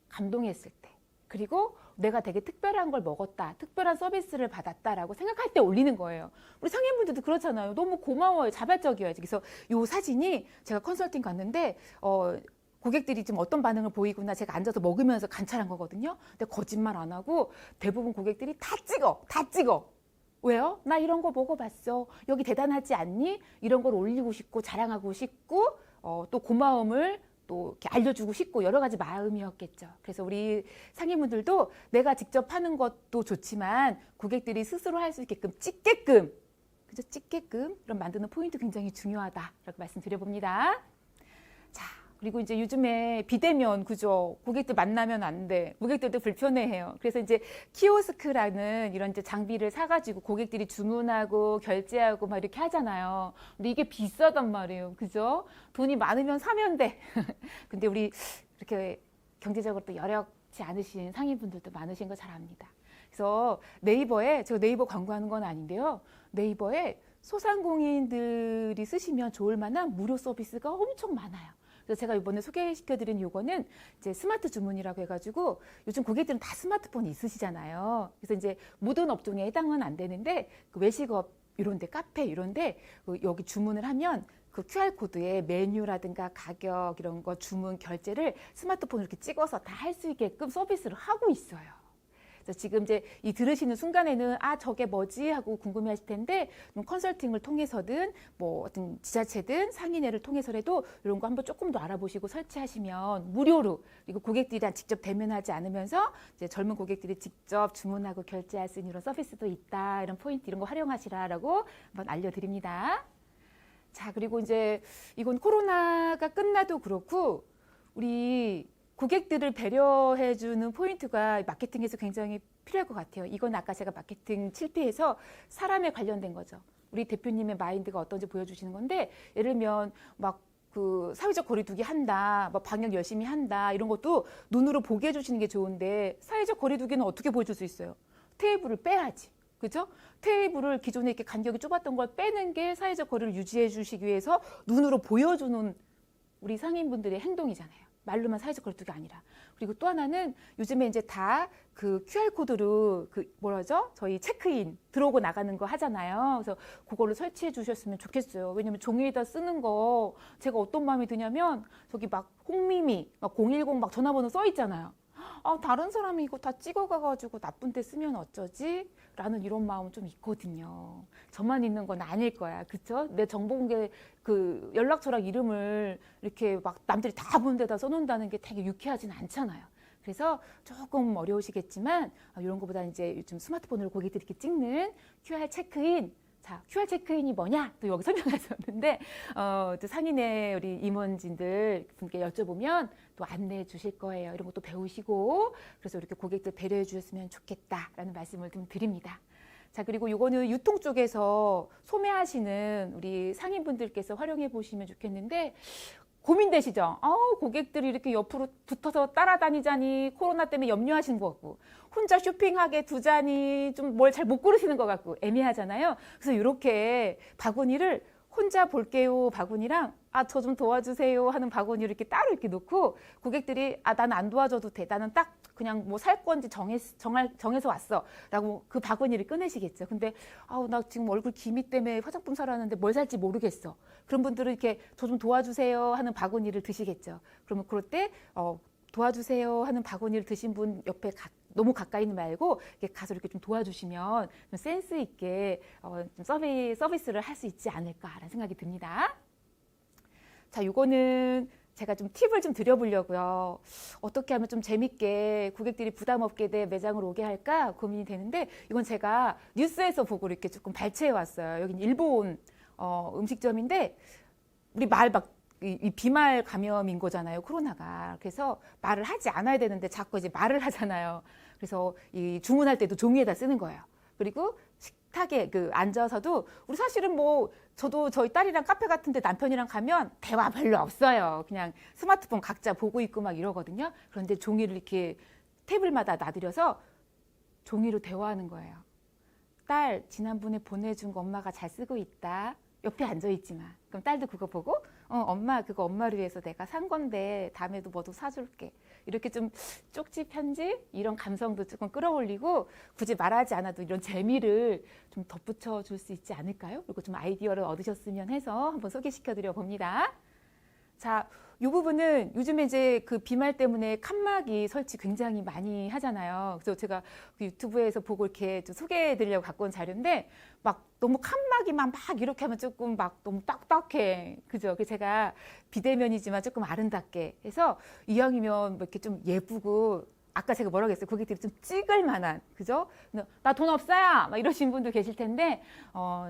감동했을 때. 그리고 내가 되게 특별한 걸 먹었다, 특별한 서비스를 받았다라고 생각할 때 올리는 거예요. 우리 상인분들도 그렇잖아요. 너무 고마워요. 자발적이어야지. 그래서 이 사진이 제가 컨설팅 갔는데 고객들이 지금 어떤 반응을 보이구나 제가 앉아서 먹으면서 관찰한 거거든요. 근데 거짓말 안 하고 대부분 고객들이 다 찍어. 왜요? 나 이런 거 먹어봤어. 여기 대단하지 않니? 이런 걸 올리고 싶고 자랑하고 싶고 또 고마움을 또 이렇게 알려주고 싶고 여러 가지 마음이었겠죠. 그래서 우리 상인분들도 내가 직접 하는 것도 좋지만 고객들이 스스로 할 수 있게끔 찍게끔 이런 만드는 포인트 굉장히 중요하다라고 말씀드려봅니다. 자, 그리고 이제 요즘에 비대면, 그죠? 고객들 만나면 안 돼. 고객들도 불편해해요. 그래서 이제 키오스크라는 이런 이제 장비를 사가지고 고객들이 주문하고 결제하고 막 이렇게 하잖아요. 근데 이게 비싸단 말이에요. 그죠? 돈이 많으면 사면 돼. 근데 우리 이렇게 경제적으로 또 여력치 않으신 상인분들도 많으신 거 잘 압니다. 그래서 네이버에, 제가 네이버 광고하는 건 아닌데요. 네이버에 소상공인들이 쓰시면 좋을 만한 무료 서비스가 엄청 많아요. 그래서 제가 이번에 소개시켜드린 요거는 이제 스마트 주문이라고 해가지고 요즘 고객들은 다 스마트폰이 있으시잖아요. 그래서 이제 모든 업종에 해당은 안 되는데 그 외식업 이런데 카페 이런데 여기 주문을 하면 그 QR코드에 메뉴라든가 가격 이런 거 주문 결제를 스마트폰으로 이렇게 찍어서 다 할 수 있게끔 서비스를 하고 있어요. 그래서 지금 이제 이 들으시는 순간에는 저게 뭐지 하고 궁금해하실 텐데 컨설팅을 통해서든 뭐 어떤 지자체든 상인회를 통해서라도 이런 거 한번 조금 더 알아보시고 설치하시면 무료로, 그리고 고객들이랑 직접 대면하지 않으면서 이제 젊은 고객들이 직접 주문하고 결제할 수 있는 이런 서비스도 있다. 이런 포인트 이런 거 활용하시라라고 한번 알려드립니다. 자, 그리고 이제 이건 코로나가 끝나도 그렇고 우리 고객들을 배려해주는 포인트가 마케팅에서 굉장히 필요할 것 같아요. 이건 아까 제가 마케팅 7P에서 사람에 관련된 거죠. 우리 대표님의 마인드가 어떤지 보여주시는 건데, 예를 들면 막 그 사회적 거리두기 한다, 막 방역 열심히 한다, 이런 것도 눈으로 보게 해주시는 게 좋은데 사회적 거리두기는 어떻게 보여줄 수 있어요? 테이블을 빼야지. 그죠? 테이블을 기존에 이렇게 간격이 좁았던 걸 빼는 게 사회적 거리를 유지해 주시기 위해서 눈으로 보여주는 우리 상인분들의 행동이잖아요. 말로만 사회적 거리두기 아니라. 그리고 또 하나는 요즘에 이제 다 그 QR코드로 저희 체크인 들어오고 나가는 거 하잖아요. 그래서 그거를 설치해 주셨으면 좋겠어요. 왜냐면 종이에다 쓰는 거 제가 어떤 마음이 드냐면 저기 막 홍미미, 막 010 막 전화번호 써 있잖아요. 다른 사람이 이거 다 찍어가가지고 나쁜 데 쓰면 어쩌지? 라는 이런 마음 좀 있거든요. 저만 있는 건 아닐 거야. 그쵸? 내 정보 공개 그 연락처랑 이름을 이렇게 막 남들이 다 보는 데다 써놓는다는 게 되게 유쾌하진 않잖아요. 그래서 조금 어려우시겠지만 이런 것보다 이제 요즘 스마트폰으로 고객들이 이렇게 찍는 QR 체크인. 자, QR 체크인이 뭐냐? 또 여기 설명하셨는데, 또 상인의 우리 임원진들 분께 여쭤보면 또 안내해 주실 거예요. 이런 것도 배우시고, 그래서 이렇게 고객들 배려해 주셨으면 좋겠다라는 말씀을 좀 드립니다. 자, 그리고 요거는 유통 쪽에서 소매하시는 우리 상인분들께서 활용해 보시면 좋겠는데, 고민되시죠? 고객들이 이렇게 옆으로 붙어서 따라다니자니 코로나 때문에 염려하시는 것 같고, 혼자 쇼핑하게 두자니 좀 뭘 잘 못 고르시는 것 같고 애매하잖아요. 그래서 이렇게 바구니를 혼자 볼게요 바구니랑 아, 저 좀 도와주세요 하는 바구니를 이렇게 따로 이렇게 놓고 고객들이 아, 나는 안 도와줘도 돼. 나는 딱 그냥 뭐 살 건지 정해서 왔어. 라고 그 바구니를 꺼내시겠죠. 근데 아우, 나 지금 얼굴 기미 때문에 화장품 사러 왔는데 뭘 살지 모르겠어. 그런 분들은 이렇게 저 좀 도와주세요 하는 바구니를 드시겠죠. 그러면 그럴 때 도와주세요 하는 바구니를 드신 분 옆에 너무 가까이는 말고 이렇게 가서 이렇게 좀 도와주시면 좀 센스 있게 좀 서비스를 할 수 있지 않을까라는 생각이 듭니다. 자, 요거는 제가 좀 팁을 좀 드려보려고요. 어떻게 하면 좀 재밌게 고객들이 부담 없게 내 매장으로 오게 할까 고민이 되는데, 이건 제가 뉴스에서 보고 이렇게 조금 발췌해 왔어요. 여긴 일본 음식점인데 우리 이 비말 감염인 거잖아요, 코로나가. 그래서 말을 하지 않아야 되는데 자꾸 이제 말을 하잖아요. 그래서 이 주문할 때도 종이에다 쓰는 거예요. 그리고 식탁에 앉아서도 우리 사실은 뭐 저도 저희 딸이랑 카페 같은데 남편이랑 가면 대화 별로 없어요. 그냥 스마트폰 각자 보고 있고 막 이러거든요. 그런데 종이를 이렇게 테이블마다 놔드려서 종이로 대화하는 거예요. 딸, 지난번에 보내준 거 엄마가 잘 쓰고 있다. 옆에 앉아있지만. 그럼 딸도 그거 보고 엄마 그거 엄마를 위해서 내가 산 건데 다음에도 뭐도 사줄게. 이렇게 좀 쪽지 편지 이런 감성도 조금 끌어올리고 굳이 말하지 않아도 이런 재미를 좀 덧붙여 줄 수 있지 않을까요? 그리고 좀 아이디어를 얻으셨으면 해서 한번 소개시켜 드려 봅니다. 자, 이 부분은 요즘에 이제 그 비말 때문에 칸막이 설치 굉장히 많이 하잖아요. 그래서 제가 그 유튜브에서 보고 이렇게 좀 소개해 드리려고 갖고 온 자료인데 막 너무 칸막이만 막 이렇게 하면 조금 막 너무 빡빡해. 그죠? 그래서 제가 비대면이지만 조금 아름답게 해서 이왕이면 뭐 이렇게 좀 예쁘고 아까 제가 뭐라고 했어요? 고객들이 좀 찍을 만한, 그죠? 나 돈 없어요! 막 이러신 분도 계실 텐데,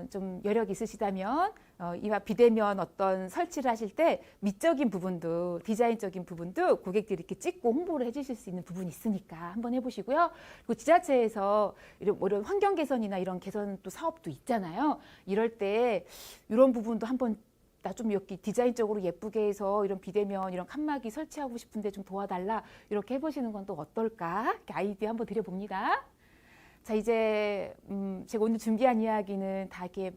좀 여력 있으시다면, 이와 비대면 어떤 설치를 하실 때 미적인 부분도, 디자인적인 부분도 고객들이 이렇게 찍고 홍보를 해주실 수 있는 부분이 있으니까 한번 해보시고요. 그리고 지자체에서 이런 환경 개선이나 이런 개선 또 사업도 있잖아요. 이럴 때 이런 부분도 한번 나 좀 이렇게 디자인적으로 예쁘게 해서 이런 비대면 이런 칸막이 설치하고 싶은데 좀 도와달라 이렇게 해보시는 건 또 어떨까? 이렇게 아이디어 한번 드려봅니다. 자, 이제 제가 오늘 준비한 이야기는 다 이렇게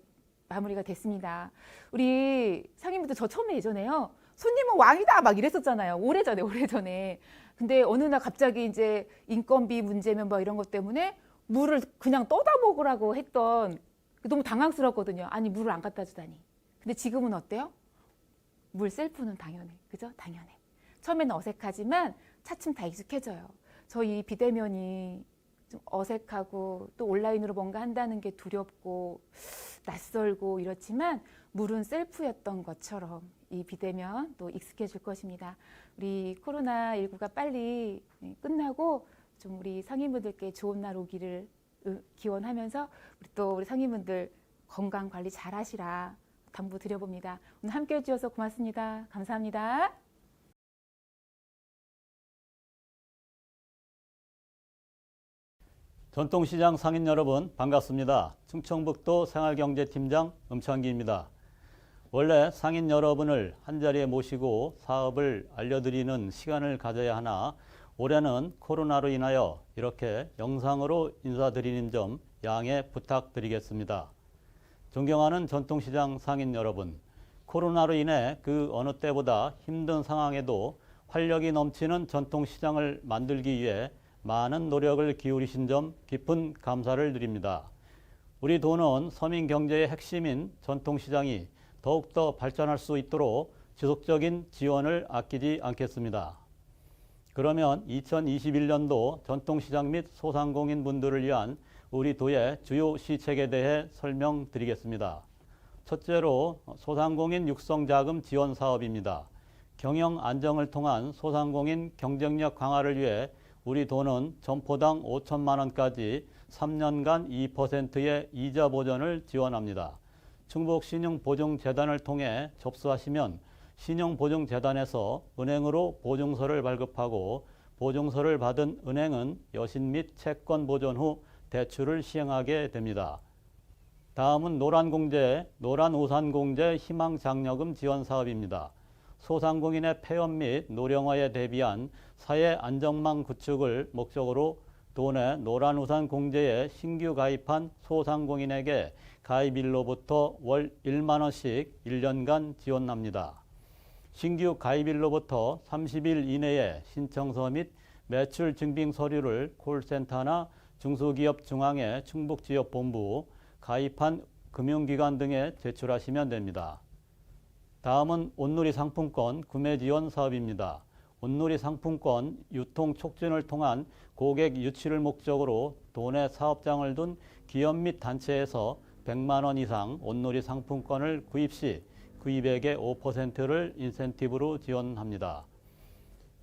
마무리가 됐습니다. 우리 상인분들 저 처음에 예전에요. 손님은 왕이다 막 이랬었잖아요. 오래전에. 근데 어느 날 갑자기 이제 인건비 문제면 뭐 이런 것 때문에 물을 그냥 떠다 먹으라고 했던, 너무 당황스럽거든요. 아니 물을 안 갖다 주다니. 근데 지금은 어때요? 물 셀프는 당연해. 그죠? 당연해. 처음에는 어색하지만 차츰 다 익숙해져요. 저희 비대면이 좀 어색하고 또 온라인으로 뭔가 한다는 게 두렵고 낯설고 이렇지만 물은 셀프였던 것처럼 이 비대면 또 익숙해질 것입니다. 우리 코로나19가 빨리 끝나고 좀 우리 상인분들께 좋은 날 오기를 기원하면서 우리 상인분들 건강 관리 잘 하시라 당부 드려봅니다. 오늘 함께해 주셔서 고맙습니다. 감사합니다. 전통시장 상인 여러분 반갑습니다. 충청북도 생활경제팀장 음창기입니다. 원래 상인 여러분을 한자리에 모시고 사업을 알려드리는 시간을 가져야 하나 올해는 코로나로 인하여 이렇게 영상으로 인사드리는 점 양해 부탁드리겠습니다. 존경하는 전통시장 상인 여러분, 코로나로 인해 그 어느 때보다 힘든 상황에도 활력이 넘치는 전통시장을 만들기 위해 많은 노력을 기울이신 점 깊은 감사를 드립니다. 우리 도는 서민 경제의 핵심인 전통시장이 더욱더 발전할 수 있도록 지속적인 지원을 아끼지 않겠습니다. 그러면 2021년도 전통시장 및 소상공인 분들을 위한 우리 도의 주요 시책에 대해 설명드리겠습니다. 첫째로 소상공인 육성자금 지원 사업입니다. 경영 안정을 통한 소상공인 경쟁력 강화를 위해 우리 도는 점포당 5천만 원까지 3년간 2%의 이자 보전을 지원합니다. 충북신용보증재단을 통해 접수하시면 신용보증재단에서 은행으로 보증서를 발급하고 보증서를 받은 은행은 여신 및 채권 보존 후 대출을 시행하게 됩니다. 다음은 노란공제, 노란우산공제 희망장려금 지원 사업입니다. 소상공인의 폐업 및 노령화에 대비한 사회 안전망 구축을 목적으로 도내 노란우산공제에 신규 가입한 소상공인에게 가입일로부터 월 1만 원씩 1년간 지원합니다. 신규 가입일로부터 30일 이내에 신청서 및 매출 증빙 서류를 콜센터나 중소기업 중앙회 충북지역본부, 가입한 금융기관 등에 제출하시면 됩니다. 다음은 온누리 상품권 구매 지원 사업입니다. 온누리 상품권 유통 촉진을 통한 고객 유치를 목적으로 도내 사업장을 둔 기업 및 단체에서 100만 원 이상 온누리 상품권을 구입 시 구입액의 5%를 인센티브로 지원합니다.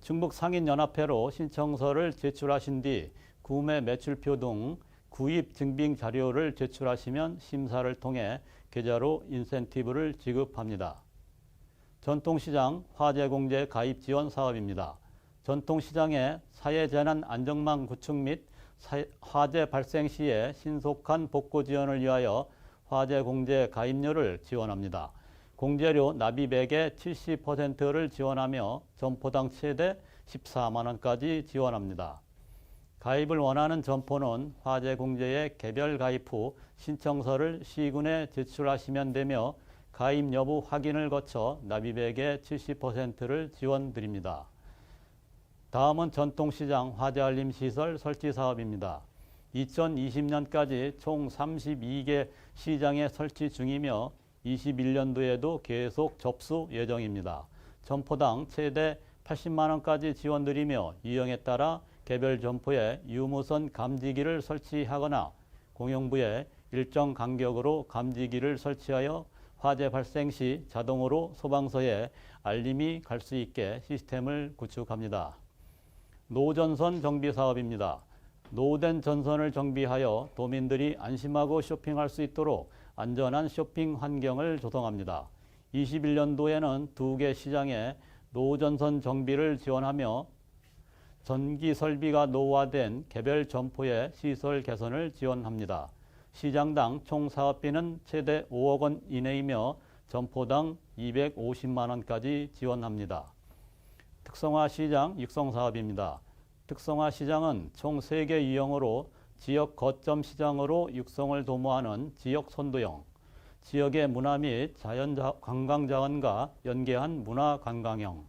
충북 상인연합회로 신청서를 제출하신 뒤 구매 매출표 등 구입 증빙 자료를 제출하시면 심사를 통해 계좌로 인센티브를 지급합니다. 전통시장 화재공제 가입 지원 사업입니다. 전통시장의 사회재난 안전망 구축 및 화재 발생 시에 신속한 복구 지원을 위하여 화재공제 가입료를 지원합니다. 공제료 납입액의 70%를 지원하며 점포당 최대 14만 원까지 지원합니다. 가입을 원하는 점포는 화재공제에 개별 가입 후 신청서를 시군에 제출하시면 되며 가입 여부 확인을 거쳐 납입액의 70%를 지원드립니다. 다음은 전통시장 화재알림시설 설치 사업입니다. 2020년까지 총 32개 시장에 설치 중이며 21년도에도 계속 접수 예정입니다. 점포당 최대 80만 원까지 지원드리며 유형에 따라 개별 점포에 유무선 감지기를 설치하거나 공용부에 일정 간격으로 감지기를 설치하여 화재 발생 시 자동으로 소방서에 알림이 갈 수 있게 시스템을 구축합니다. 노전선 정비 사업입니다. 노후된 전선을 정비하여 도민들이 안심하고 쇼핑할 수 있도록 안전한 쇼핑 환경을 조성합니다. 21년도에는 2개 시장에 노전선 정비를 지원하며 전기 설비가 노후화된 개별 점포의 시설 개선을 지원합니다. 시장당 총 사업비는 최대 5억 원 이내이며 점포당 250만 원까지 지원합니다. 특성화 시장 육성 사업입니다. 특성화 시장은 총 3개 유형으로 지역 거점 시장으로 육성을 도모하는 지역 선도형, 지역의 문화 및 자연 관광 자원과 연계한 문화 관광형,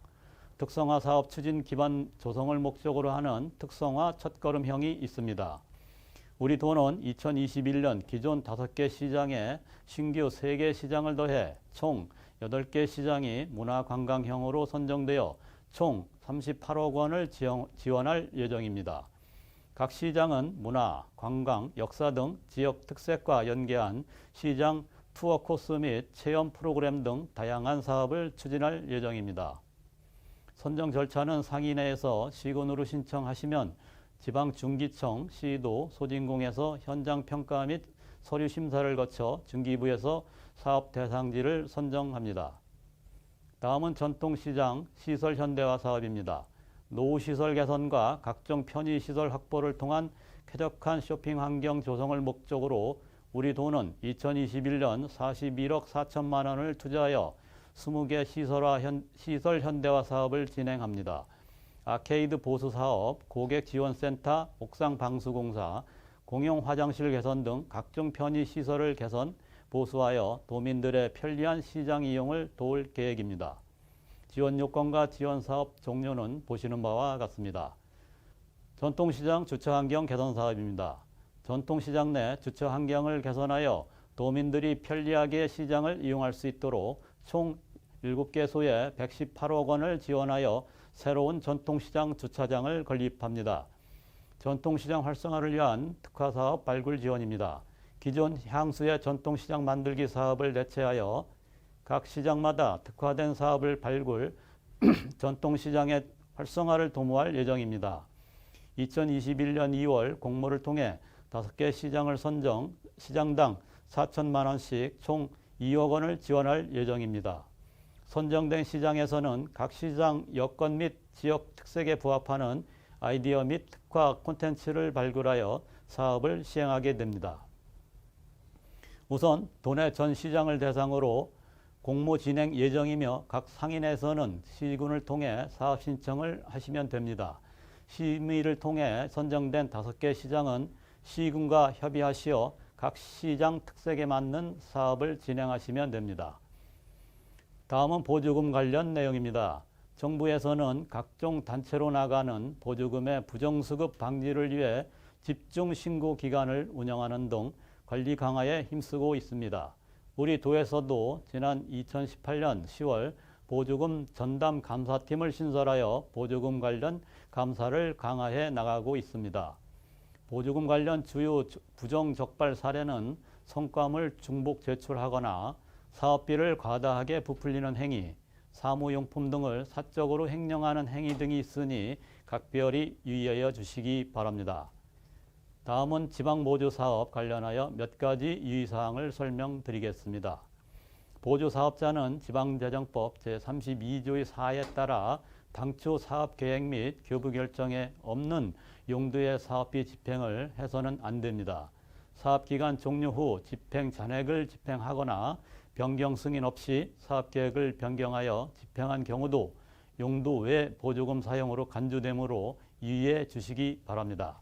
특성화 사업 추진 기반 조성을 목적으로 하는 특성화 첫걸음형이 있습니다. 우리 도는 2021년 기존 5개 시장에 신규 3개 시장을 더해 총 8개 시장이 문화관광형으로 선정되어 총 38억 원을 지원할 예정입니다. 각 시장은 문화, 관광, 역사 등 지역 특색과 연계한 시장 투어 코스 및 체험 프로그램 등 다양한 사업을 추진할 예정입니다. 선정 절차는 상인회에서 시군으로 신청하시면 지방중기청, 시도, 소진공에서 현장 평가 및 서류 심사를 거쳐 중기부에서 사업 대상지를 선정합니다. 다음은 전통시장 시설 현대화 사업입니다. 노후시설 개선과 각종 편의시설 확보를 통한 쾌적한 쇼핑 환경 조성을 목적으로 우리 도는 2021년 41억 4천만 원을 투자하여 20개 시설 현대화 사업을 진행합니다. 아케이드 보수 사업, 고객 지원센터, 옥상 방수공사, 공용 화장실 개선 등 각종 편의 시설을 개선, 보수하여 도민들의 편리한 시장 이용을 도울 계획입니다. 지원 요건과 지원 사업 종류는 보시는 바와 같습니다. 전통시장 주차 환경 개선 사업입니다. 전통시장 내 주차 환경을 개선하여 도민들이 편리하게 시장을 이용할 수 있도록 총 7개소에 118억 원을 지원하여 새로운 전통시장 주차장을 건립합니다. 전통시장 활성화를 위한 특화사업 발굴 지원입니다. 기존 향수의 전통시장 만들기 사업을 대체하여 각 시장마다 특화된 사업을 발굴, 전통시장의 활성화를 도모할 예정입니다. 2021년 2월 공모를 통해 5개 시장을 선정, 시장당 4천만 원씩 총 2억 원을 지원할 예정입니다. 선정된 시장에서는 각 시장 여건 및 지역 특색에 부합하는 아이디어 및 특화 콘텐츠를 발굴하여 사업을 시행하게 됩니다. 우선 도내 전 시장을 대상으로 공모 진행 예정이며 각 상인에서는 시군을 통해 사업 신청을 하시면 됩니다. 심의를 통해 선정된 5개 시장은 시군과 협의하시어 각 시장 특색에 맞는 사업을 진행하시면 됩니다. 다음은 보조금 관련 내용입니다. 정부에서는 각종 단체로 나가는 보조금의 부정수급 방지를 위해 집중 신고 기간을 운영하는 등 관리 강화에 힘쓰고 있습니다. 우리 도에서도 지난 2018년 10월 보조금 전담 감사팀을 신설하여 보조금 관련 감사를 강화해 나가고 있습니다. 보조금 관련 주요 부정적발 사례는 성과물 중복 제출하거나 사업비를 과다하게 부풀리는 행위, 사무용품 등을 사적으로 횡령하는 행위 등이 있으니 각별히 유의하여 주시기 바랍니다. 다음은 지방보조사업 관련하여 몇 가지 유의사항을 설명드리겠습니다. 보조사업자는 지방재정법 제32조의 4에 따라 당초 사업계획 및 교부결정에 없는 용도의 사업비 집행을 해서는 안 됩니다. 사업기간 종료 후 집행 잔액을 집행하거나 변경 승인 없이 사업계획을 변경하여 집행한 경우도 용도 외 보조금 사용으로 간주되므로 유의해 주시기 바랍니다.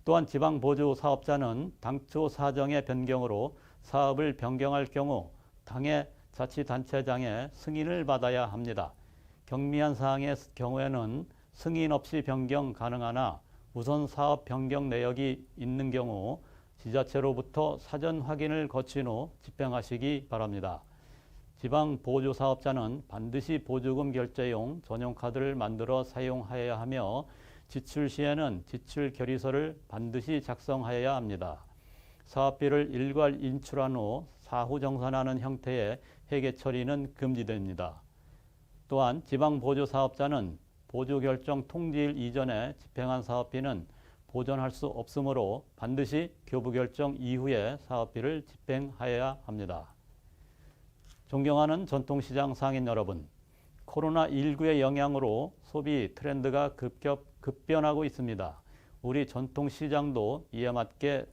또한 지방보조사업자는 당초 사정의 변경으로 사업을 변경할 경우 당해 자치단체장의 승인을 받아야 합니다. 경미한 사항의 경우에는 승인 없이 변경 가능하나 우선 사업 변경 내역이 있는 경우 지자체로부터 사전 확인을 거친 후 집행하시기 바랍니다. 지방보조사업자는 반드시 보조금 결제용 전용카드를 만들어 사용하여야 하며 지출 시에는 지출 결의서를 반드시 작성하여야 합니다. 사업비를 일괄 인출한 후 사후 정산하는 형태의 회계 처리는 금지됩니다. 또한 지방보조사업자는 보조결정 통지일 이전에 집행한 사업비는 보전할 수 없으므로 반드시 교부결정 이후에 사업비를 집행하여야 합니다. 존경하는 전통시장 상인 여러분, 코로나19의 영향으로 소비 트렌드가 급변하고 있습니다. 우리 전통시장도 이에 맞게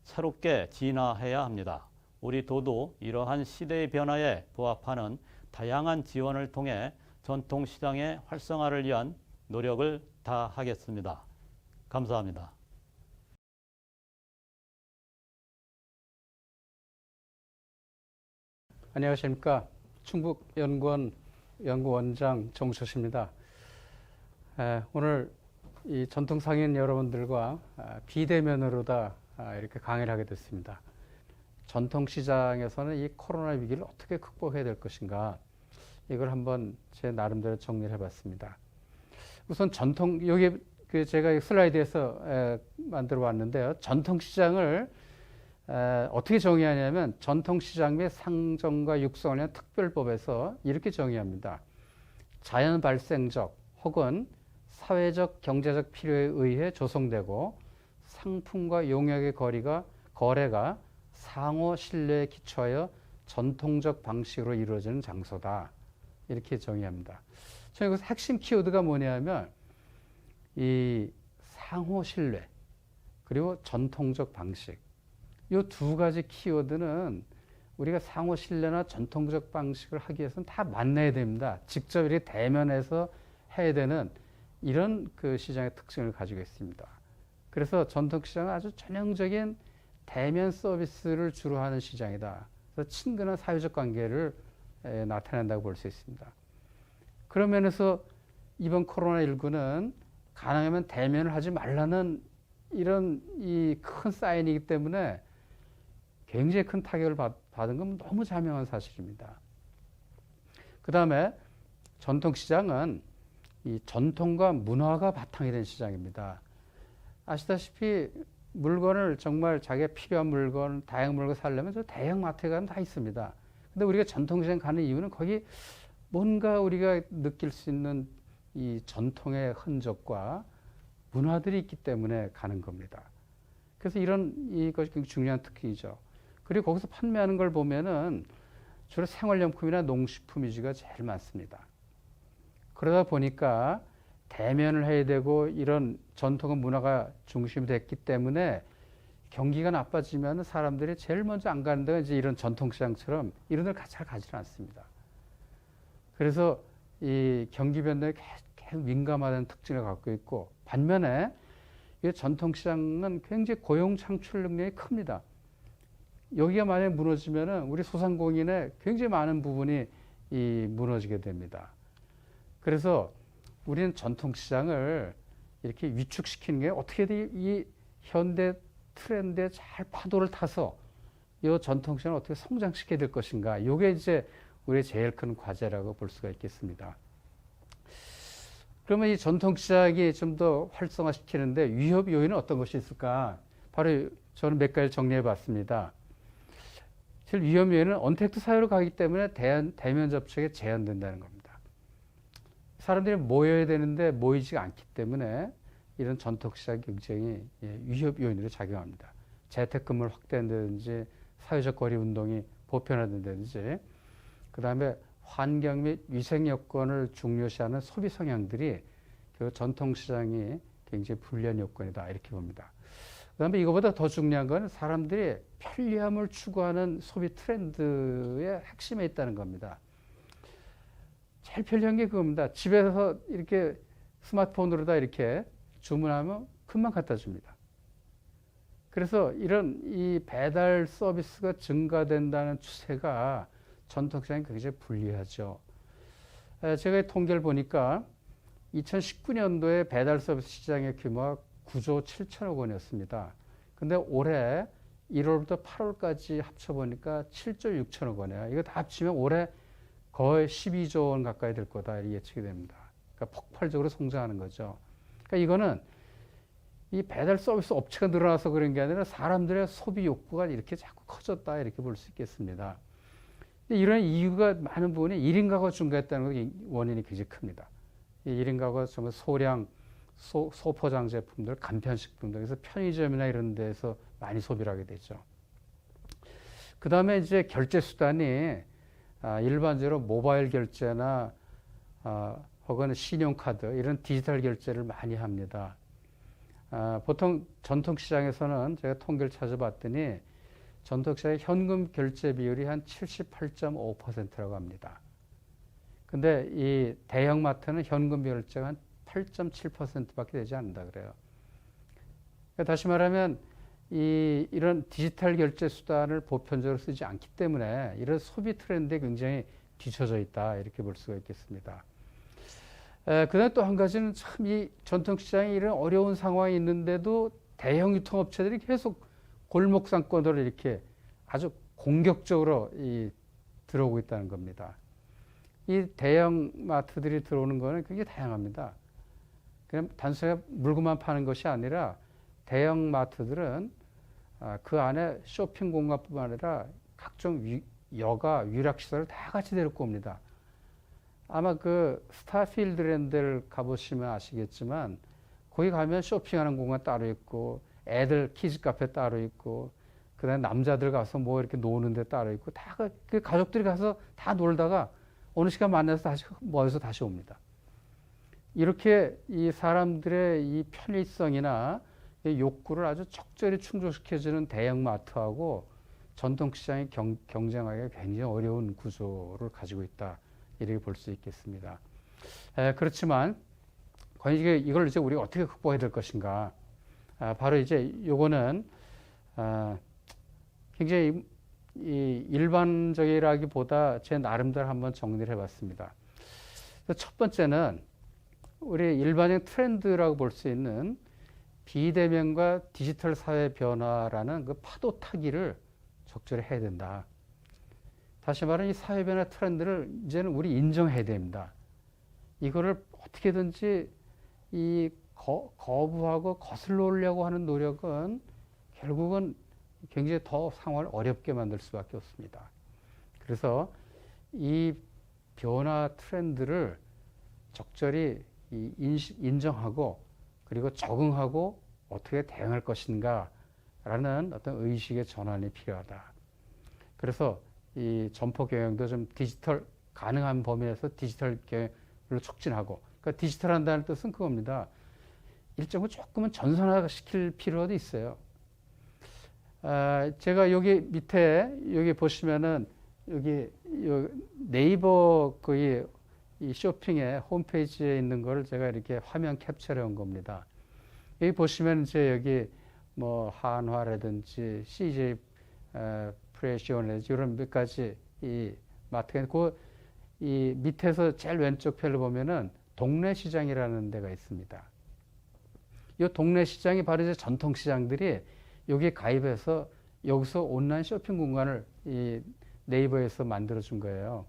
새롭게 진화해야 합니다. 우리 도도 이러한 시대의 변화에 부합하는 다양한 지원을 통해 전통시장의 활성화를 위한 노력을 다하겠습니다. 감사합니다. 안녕하십니까. 충북연구원 연구원장 정우철입니다. 오늘 이 전통상인 여러분들과 비대면으로다 이렇게 강의를 하게 됐습니다. 전통시장에서는 이 코로나 위기를 어떻게 극복해야 될 것인가, 이걸 한번 제 나름대로 정리를 해봤습니다. 우선 여기 제가 슬라이드에서 만들어 왔는데요. 전통시장을 어떻게 정의하냐면 전통시장 및 상정과 육성을 위한 특별법에서 이렇게 정의합니다. 자연 발생적 혹은 사회적 경제적 필요에 의해 조성되고 상품과 용역의 거래가 상호 신뢰에 기초하여 전통적 방식으로 이루어지는 장소다, 이렇게 정의합니다. 저는 여기서 핵심 키워드가 뭐냐면 이 상호 신뢰 그리고 전통적 방식, 이 두 가지 키워드는 우리가 상호 신뢰나 전통적 방식을 하기 위해서는 다 만나야 됩니다. 직접 이렇게 대면해서 해야 되는 이런 그 시장의 특징을 가지고 있습니다. 그래서 전통시장은 아주 전형적인 대면 서비스를 주로 하는 시장이다. 그래서 친근한 사회적 관계를 나타낸다고 볼 수 있습니다. 그런 면에서 이번 코로나19는 가능하면 대면을 하지 말라는 이런 이 큰 사인이기 때문에 굉장히 큰 타격을 받은 건 너무 자명한 사실입니다. 그 다음에 전통시장은 이 전통과 문화가 바탕이 된 시장입니다. 아시다시피 물건을 정말 자기가 필요한 물건, 다양한 물건 사려면 저 대형 마트에 가면 다 있습니다. 근데 우리가 전통시장 가는 이유는 거기 뭔가 우리가 느낄 수 있는 이 전통의 흔적과 문화들이 있기 때문에 가는 겁니다. 그래서 이것이 굉장히 중요한 특징이죠. 그리고 거기서 판매하는 걸 보면은 주로 생활용품이나 농식품 위주가 제일 많습니다. 그러다 보니까 대면을 해야 되고 이런 전통의 문화가 중심이 됐기 때문에 경기가 나빠지면 사람들이 제일 먼저 안 가는 데가 이제 이런 전통시장처럼 이런 데를 잘 가지는 않습니다. 그래서 이 경기 변동에 계속 민감하다는 특징을 갖고 있고, 반면에 이 전통시장은 굉장히 고용 창출 능력이 큽니다. 여기가 만약에 무너지면은 우리 소상공인의 굉장히 많은 부분이 무너지게 됩니다. 그래서 우리는 전통시장을 이렇게 위축시키는 게 어떻게든 이 현대 트렌드에 잘 파도를 타서 이 전통시장을 어떻게 성장시켜야 될 것인가. 이게 이제 우리의 제일 큰 과제라고 볼 수가 있겠습니다. 그러면 이 전통시장이 좀 더 활성화시키는데 위협 요인은 어떤 것이 있을까? 바로 저는 몇 가지 정리해 봤습니다. 제일 위험 요인은 언택트 사회로 가기 때문에 대면 접촉에 제한된다는 겁니다. 사람들이 모여야 되는데 모이지가 않기 때문에 이런 전통시장이 굉장히 위협 요인으로 작용합니다. 재택근무를 확대한다든지 사회적 거리 운동이 보편화된다든지 그 다음에 환경 및 위생 여건을 중요시하는 소비 성향들이 그 전통시장이 굉장히 불리한 요건이다 이렇게 봅니다. 그 다음에 이거보다 더 중요한 건 사람들이 편리함을 추구하는 소비 트렌드의 핵심에 있다는 겁니다. 제일 편리한 게 그겁니다. 집에서 이렇게 스마트폰으로 다 이렇게 주문하면 금방 갖다 줍니다. 그래서 이런 이 배달 서비스가 증가된다는 추세가 전통시장이 굉장히 불리하죠. 제가 통계를 보니까 2019년도에 배달 서비스 시장의 규모가 9조 7천억 원이었습니다. 근데 올해 1월부터 8월까지 합쳐보니까 7조 6천억 원이에요. 이거 다 합치면 올해 거의 12조 원 가까이 될 거다 이렇게 예측이 됩니다. 그러니까 폭발적으로 성장하는 거죠. 그러니까 이거는 이 배달 서비스 업체가 늘어나서 그런 게 아니라 사람들의 소비 욕구가 이렇게 자꾸 커졌다 이렇게 볼 수 있겠습니다. 이런 이유가 많은 부분이 1인 가구가 증가했다는 원인이 굉장히 큽니다. 이 1인 가구가 정말 소량 소포장 제품들, 간편식품들, 그래서 편의점이나 이런 데서 많이 소비를 하게 되죠. 그 다음에 이제 결제 수단이 일반적으로 모바일 결제나 혹은 신용카드 이런 디지털 결제를 많이 합니다. 보통 전통시장에서는 제가 통계를 찾아봤더니 전통시장의 현금 결제 비율이 한 78.5%라고 합니다. 근데 이 대형마트는 현금 결제가 한 8.7%밖에 되지 않는다 그래요. 그러니까 다시 말하면 이런 디지털 결제 수단을 보편적으로 쓰지 않기 때문에 이런 소비 트렌드에 굉장히 뒤처져 있다 이렇게 볼 수가 있겠습니다. 그다음에 또 한 가지는 참 이 전통시장이 이런 어려운 상황이 있는데도 대형 유통업체들이 계속 골목 상권으로 이렇게 아주 공격적으로 들어오고 있다는 겁니다. 이 대형 마트들이 들어오는 거는 굉장히 다양합니다. 그냥 단순히 물건만 파는 것이 아니라 대형 마트들은 그 안에 쇼핑 공간뿐만 아니라 각종 여가, 위락시설을 다 같이 데리고 옵니다. 아마 그 스타필드랜드를 가보시면 아시겠지만 거기 가면 쇼핑하는 공간 따로 있고 애들 키즈 카페 따로 있고 그다음에 남자들 가서 뭐 이렇게 노는 데 따로 있고 다 그 가족들이 가서 다 놀다가 어느 시간 만나서 다시 모여서 다시 옵니다. 이렇게 이 사람들의 이 편의성이나 이 욕구를 아주 적절히 충족시켜주는 대형마트하고 전통시장이 경쟁하기가 굉장히 어려운 구조를 가지고 있다. 이렇게 볼 수 있겠습니다. 그렇지만 과연 이걸 이제 우리가 어떻게 극복해야 될 것인가? 바로 이제 요거는 굉장히 일반적이라기보다 제 나름대로 한번 정리를 해봤습니다. 첫 번째는 우리 일반적 트렌드라고 볼 수 있는 비대면과 디지털 사회 변화라는 그 파도 타기를 적절히 해야 된다. 다시 말하면 이 사회 변화 트렌드를 이제는 우리 인정해야 됩니다. 이거를 어떻게든지 거부하고 거슬러 오려고 하는 노력은 결국은 굉장히 더 상황을 어렵게 만들 수밖에 없습니다. 그래서 이 변화 트렌드를 적절히 인정하고 그리고 적응하고 어떻게 대응할 것인가 라는 어떤 의식의 전환이 필요하다. 그래서 이 점포 경영도 좀 디지털 가능한 범위 내에서 디지털 경영을 촉진하고 그러니까 디지털 한다는 뜻은 그겁니다. 일정을 조금은 전산화시킬 필요도 있어요. 제가 여기 밑에 여기 보시면은 여기 네이버 이 쇼핑의 홈페이지에 있는 거를 제가 이렇게 화면 캡처해 온 겁니다. 여기 보시면 이제 여기 뭐 한화라든지 CJ 프레시오네즈 이런 몇 가지 이 마트가 있고 이 밑에서 제일 왼쪽 편을 보면은 동네 시장이라는 데가 있습니다. 이 동네 시장이 바로 이제 전통 시장들이 여기 가입해서 여기서 온라인 쇼핑 공간을 이 네이버에서 만들어 준 거예요.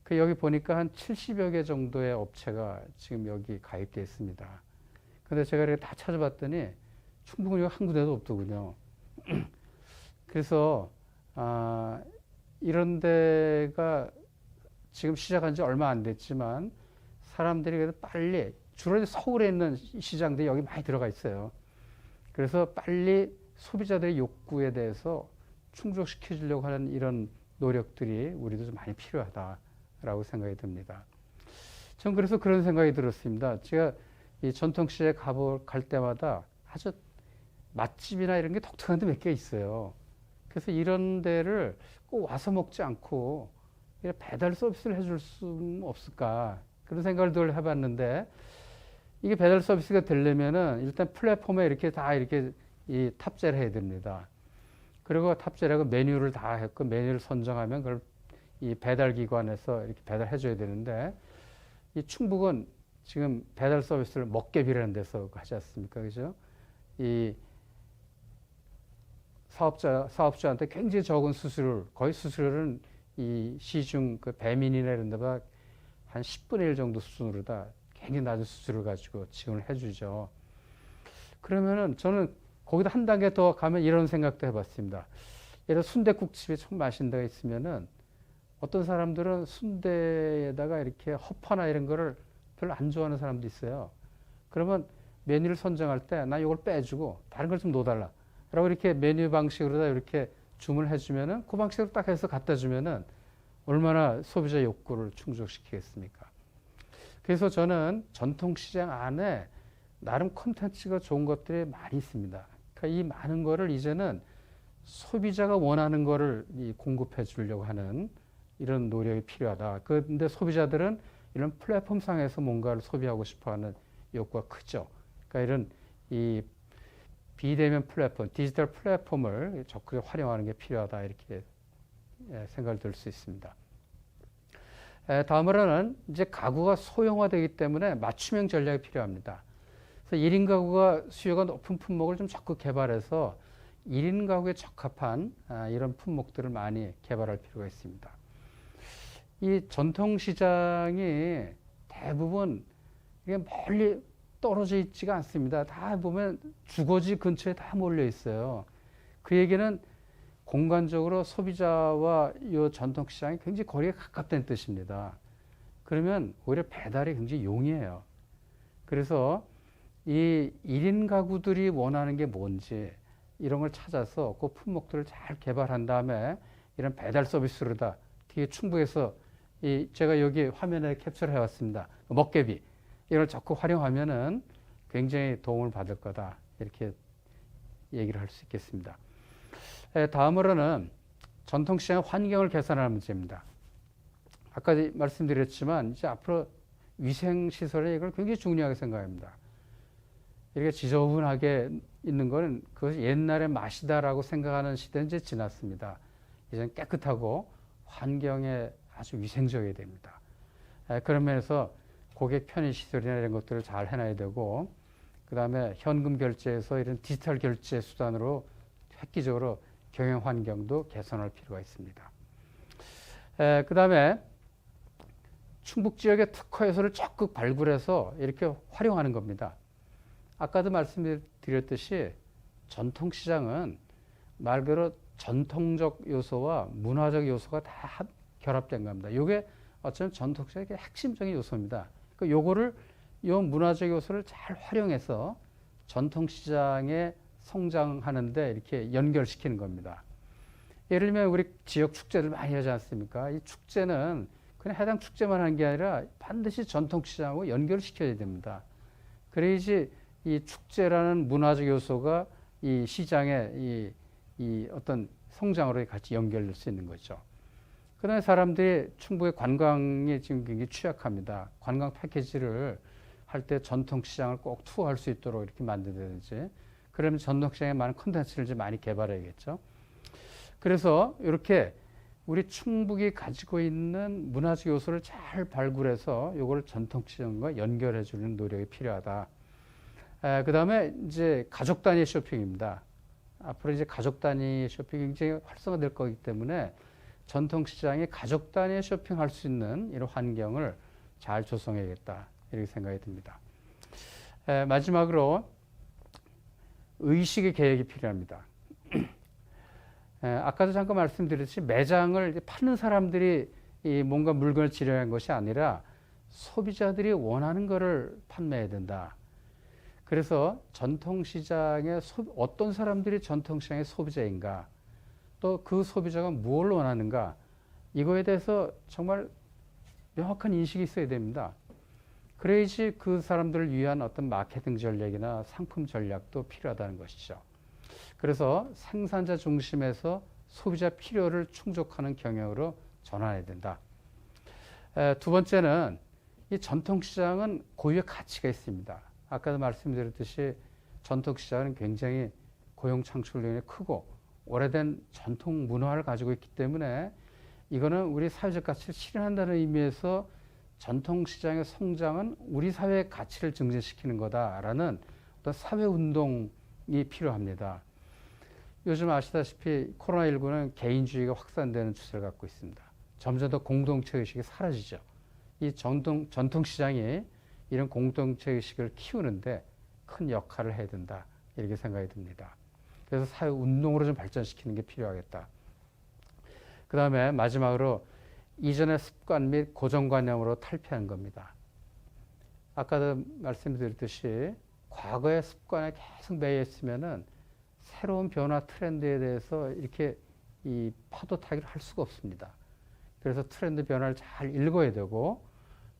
그 여기 보니까 한 70여 개 정도의 업체가 지금 여기 가입되어 있습니다. 근데 제가 이렇게 다 찾아봤더니 충북은 여기 한 군데도 없더군요. 그래서 이런 데가 지금 시작한 지 얼마 안 됐지만 사람들이 그래도 빨리 주로 서울에 있는 시장들이 여기 많이 들어가 있어요. 그래서 빨리 소비자들의 욕구에 대해서 충족시켜 주려고 하는 이런 노력들이 우리도 좀 많이 필요하다라고 생각이 듭니다. 전 그래서 그런 생각이 들었습니다. 제가 이 전통시장에 갈 때마다 아주 맛집이나 이런 게 독특한 데 몇 개 있어요. 그래서 이런 데를 꼭 와서 먹지 않고 배달 서비스를 해줄 수는 없을까 그런 생각을 늘 해봤는데 이게 배달 서비스가 되려면은 일단 플랫폼에 이렇게 다 이렇게 이 탑재를 해야 됩니다. 그리고 탑재를 하고 메뉴를 다 했고 메뉴를 선정하면 그걸 이 배달 기관에서 이렇게 배달해 줘야 되는데 이 충북은 지금 배달 서비스를 먹개비라는 데서 하지 않습니까? 그죠? 이 사업자한테 굉장히 적은 수수료를, 거의 수수료는 이 시중 그 배민이나 이런 데보다 한 10분의 1 정도 수준으로 다 굉장히 낮은 수수료를 가지고 지원을 해주죠. 그러면은 저는 거기다 한 단계 더 가면 이런 생각도 해봤습니다. 예를 들어 순댓국집이 참 맛있는 데가 있으면은 어떤 사람들은 순대에다가 이렇게 허파나 이런 거를 별로 안 좋아하는 사람도 있어요. 그러면 메뉴를 선정할 때 나 이걸 빼주고 다른 걸 좀 넣어달라. 라고 이렇게 메뉴 방식으로 다 이렇게 주문을 해주면은 그 방식으로 딱 해서 갖다 주면은 얼마나 소비자 욕구를 충족시키겠습니까? 그래서 저는 전통시장 안에 나름 콘텐츠가 좋은 것들이 많이 있습니다. 그러니까 이 많은 거를 이제는 소비자가 원하는 거를 공급해 주려고 하는 이런 노력이 필요하다. 그런데 소비자들은 이런 플랫폼 상에서 뭔가를 소비하고 싶어 하는 욕구가 크죠. 그러니까 이런 이 비대면 플랫폼, 디지털 플랫폼을 적극 활용하는 게 필요하다. 이렇게 생각을 들 수 있습니다. 다음으로는 이제 가구가 소형화되기 때문에 맞춤형 전략이 필요합니다. 그래서 1인 가구가 수요가 높은 품목을 좀 적극 개발해서 1인 가구에 적합한 이런 품목들을 많이 개발할 필요가 있습니다. 이 전통시장이 대부분 이게 멀리 떨어져 있지가 않습니다. 다 보면 주거지 근처에 다 몰려 있어요. 그 얘기는 공간적으로 소비자와 이 전통시장이 굉장히 거리가 가깝다는 뜻입니다. 그러면 오히려 배달이 굉장히 용이해요. 그래서 이 1인 가구들이 원하는 게 뭔지 이런 걸 찾아서 그 품목들을 잘 개발한 다음에 이런 배달 서비스로 다 뒤에 충북에서 제가 여기 화면에 캡처를 해왔습니다. 먹개비 이걸 적극 활용하면은 굉장히 도움을 받을 거다 이렇게 얘기를 할 수 있겠습니다. 다음으로는 전통시장 환경을 개선하는 문제입니다. 아까 말씀드렸지만 이제 앞으로 위생시설에 이걸 굉장히 중요하게 생각합니다. 이렇게 지저분하게 있는 거는 그것이 옛날의 맛이다라고 생각하는 시대는 이제 지났습니다. 이제는 깨끗하고 환경에 아주 위생적이어야 됩니다. 그런 면에서 고객 편의시설이나 이런 것들을 잘 해놔야 되고 그 다음에 현금 결제에서 이런 디지털 결제 수단으로 획기적으로 경영 환경도 개선할 필요가 있습니다. 그 다음에 충북 지역의 특화 요소를 적극 발굴해서 이렇게 활용하는 겁니다. 아까도 말씀드렸듯이 전통시장은 말 그대로 전통적 요소와 문화적 요소가 다 결합된 겁니다. 이게 어쩌면 전통시장의 핵심적인 요소입니다. 그러니까 요거를 요 문화적 요소를 잘 활용해서 전통시장에 성장하는데 이렇게 연결시키는 겁니다. 예를 들면 우리 지역 축제를 많이 하지 않습니까? 이 축제는 그냥 해당 축제만 하는 게 아니라 반드시 전통시장하고 연결시켜야 됩니다. 그래야지 이 축제라는 문화적 요소가 이 시장의 이 어떤 성장으로 같이 연결될 수 있는 거죠. 그 다음에 사람들이 충북의 관광에 지금 굉장히 취약합니다. 관광 패키지를 할 때 전통시장을 꼭 투어할 수 있도록 이렇게 만들든지 그러면 전통시장에 많은 콘텐츠를 좀 많이 개발해야겠죠. 그래서 이렇게 우리 충북이 가지고 있는 문화적 요소를 잘 발굴해서 이걸 전통시장과 연결해 주는 노력이 필요하다. 그 다음에 이제 가족 단위 쇼핑입니다. 앞으로 이제 가족 단위 쇼핑이 굉장히 활성화될 거기 때문에 전통시장에 가족 단위 쇼핑할 수 있는 이런 환경을 잘 조성해야겠다. 이렇게 생각이 듭니다. 마지막으로 의식의 계획이 필요합니다. 아까도 잠깐 말씀드렸듯이 매장을 파는 사람들이 뭔가 물건을 지령한 것이 아니라 소비자들이 원하는 것을 판매해야 된다. 그래서 전통시장에 어떤 사람들이 전통시장의 소비자인가, 또 그 소비자가 무엇을 원하는가, 이거에 대해서 정말 명확한 인식이 있어야 됩니다. 그래야지 그 사람들을 위한 어떤 마케팅 전략이나 상품 전략도 필요하다는 것이죠. 그래서 생산자 중심에서 소비자 필요를 충족하는 경영으로 전환해야 된다. 두 번째는 이 전통시장은 고유의 가치가 있습니다. 아까도 말씀드렸듯이 전통시장은 굉장히 고용 창출력이 크고 오래된 전통 문화를 가지고 있기 때문에 이거는 우리 사회적 가치를 실현한다는 의미에서 전통시장의 성장은 우리 사회의 가치를 증진시키는 거다라는 어떤 사회운동이 필요합니다. 요즘 아시다시피 코로나19는 개인주의가 확산되는 추세를 갖고 있습니다. 점점 더 공동체 의식이 사라지죠. 이 전통시장이 이런 공동체 의식을 키우는데 큰 역할을 해야 된다. 이렇게 생각이 듭니다. 그래서 사회운동으로 좀 발전시키는 게 필요하겠다. 그 다음에 마지막으로 이전의 습관 및 고정관념으로 탈피하는 겁니다. 아까도 말씀드렸듯이 과거의 습관에 계속 매여 있으면은 새로운 변화 트렌드에 대해서 이렇게 이 파도 타기를 할 수가 없습니다. 그래서 트렌드 변화를 잘 읽어야 되고,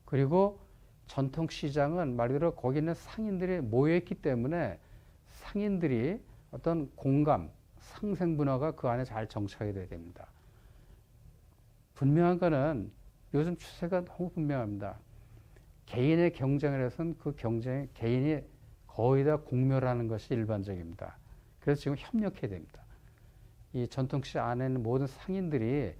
그리고 전통시장은 말 그대로 거기 있는 상인들이 모여있기 때문에 상인들이 어떤 공감, 상생문화가 그 안에 잘 정착이 돼야 됩니다. 분명한 거는 요즘 추세가 너무 분명합니다. 개인의 경쟁을 해서는 그 경쟁에 개인이 거의 다 공멸하는 것이 일반적입니다. 그래서 지금 협력해야 됩니다. 이 전통시장 안에 있는 모든 상인들이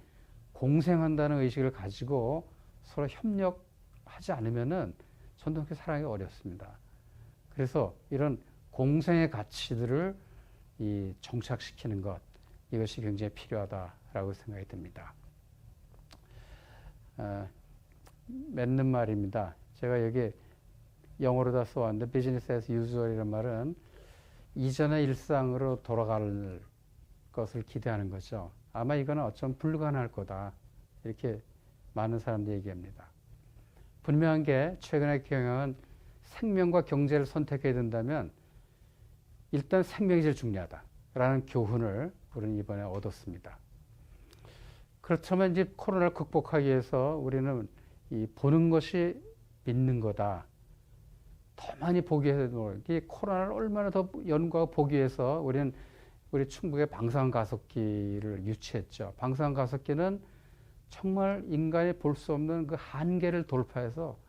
공생한다는 의식을 가지고 서로 협력하지 않으면은 전통시장 살아가기 어렵습니다. 그래서 이런 공생의 가치들을 정착시키는 것, 이것이 굉장히 필요하다라고 생각이 듭니다. 맞는 말입니다. 제가 여기 영어로 다 써왔는데 business as usual이라는 말은 이전의 일상으로 돌아갈 것을 기대하는 거죠. 아마 이거는 어쩜 불가능할 거다. 이렇게 많은 사람들이 얘기합니다. 분명한 게 최근의 경영은 생명과 경제를 선택해야 된다면 일단 생명이 제일 중요하다라는 교훈을 우리는 이번에 얻었습니다. 그렇다면 이제 코로나를 극복하기 위해서 우리는 이 보는 것이 믿는 거다. 더 많이 보기 위해서, 이 코로나를 얼마나 더 연구하고 보기 위해서 우리 충북의 방사선가속기를 유치했죠. 방사선가속기는 정말 인간이 볼 수 없는 그 한계를 돌파해서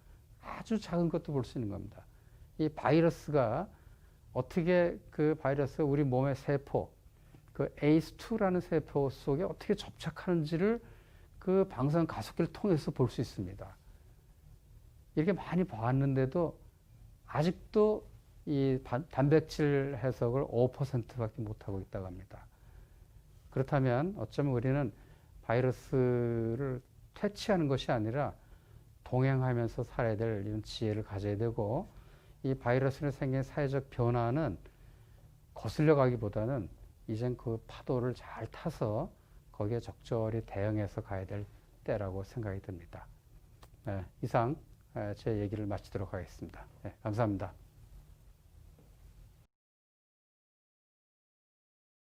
아주 작은 것도 볼 수 있는 겁니다. 이 바이러스가 어떻게 그 바이러스가 우리 몸의 세포, 그 ACE2라는 세포 속에 어떻게 접착하는지를 그 방사선 가속기를 통해서 볼 수 있습니다. 이렇게 많이 봤는데도 아직도 이 단백질 해석을 5%밖에 못하고 있다고 합니다. 그렇다면 어쩌면 우리는 바이러스를 퇴치하는 것이 아니라 동행하면서 살아야 될 이런 지혜를 가져야 되고, 이 바이러스로 생긴 사회적 변화는 거슬려 가기보다는 이젠 그 파도를 잘 타서 거기에 적절히 대응해서 가야 될 때라고 생각이 듭니다. 이상 제 얘기를 마치도록 하겠습니다. 감사합니다.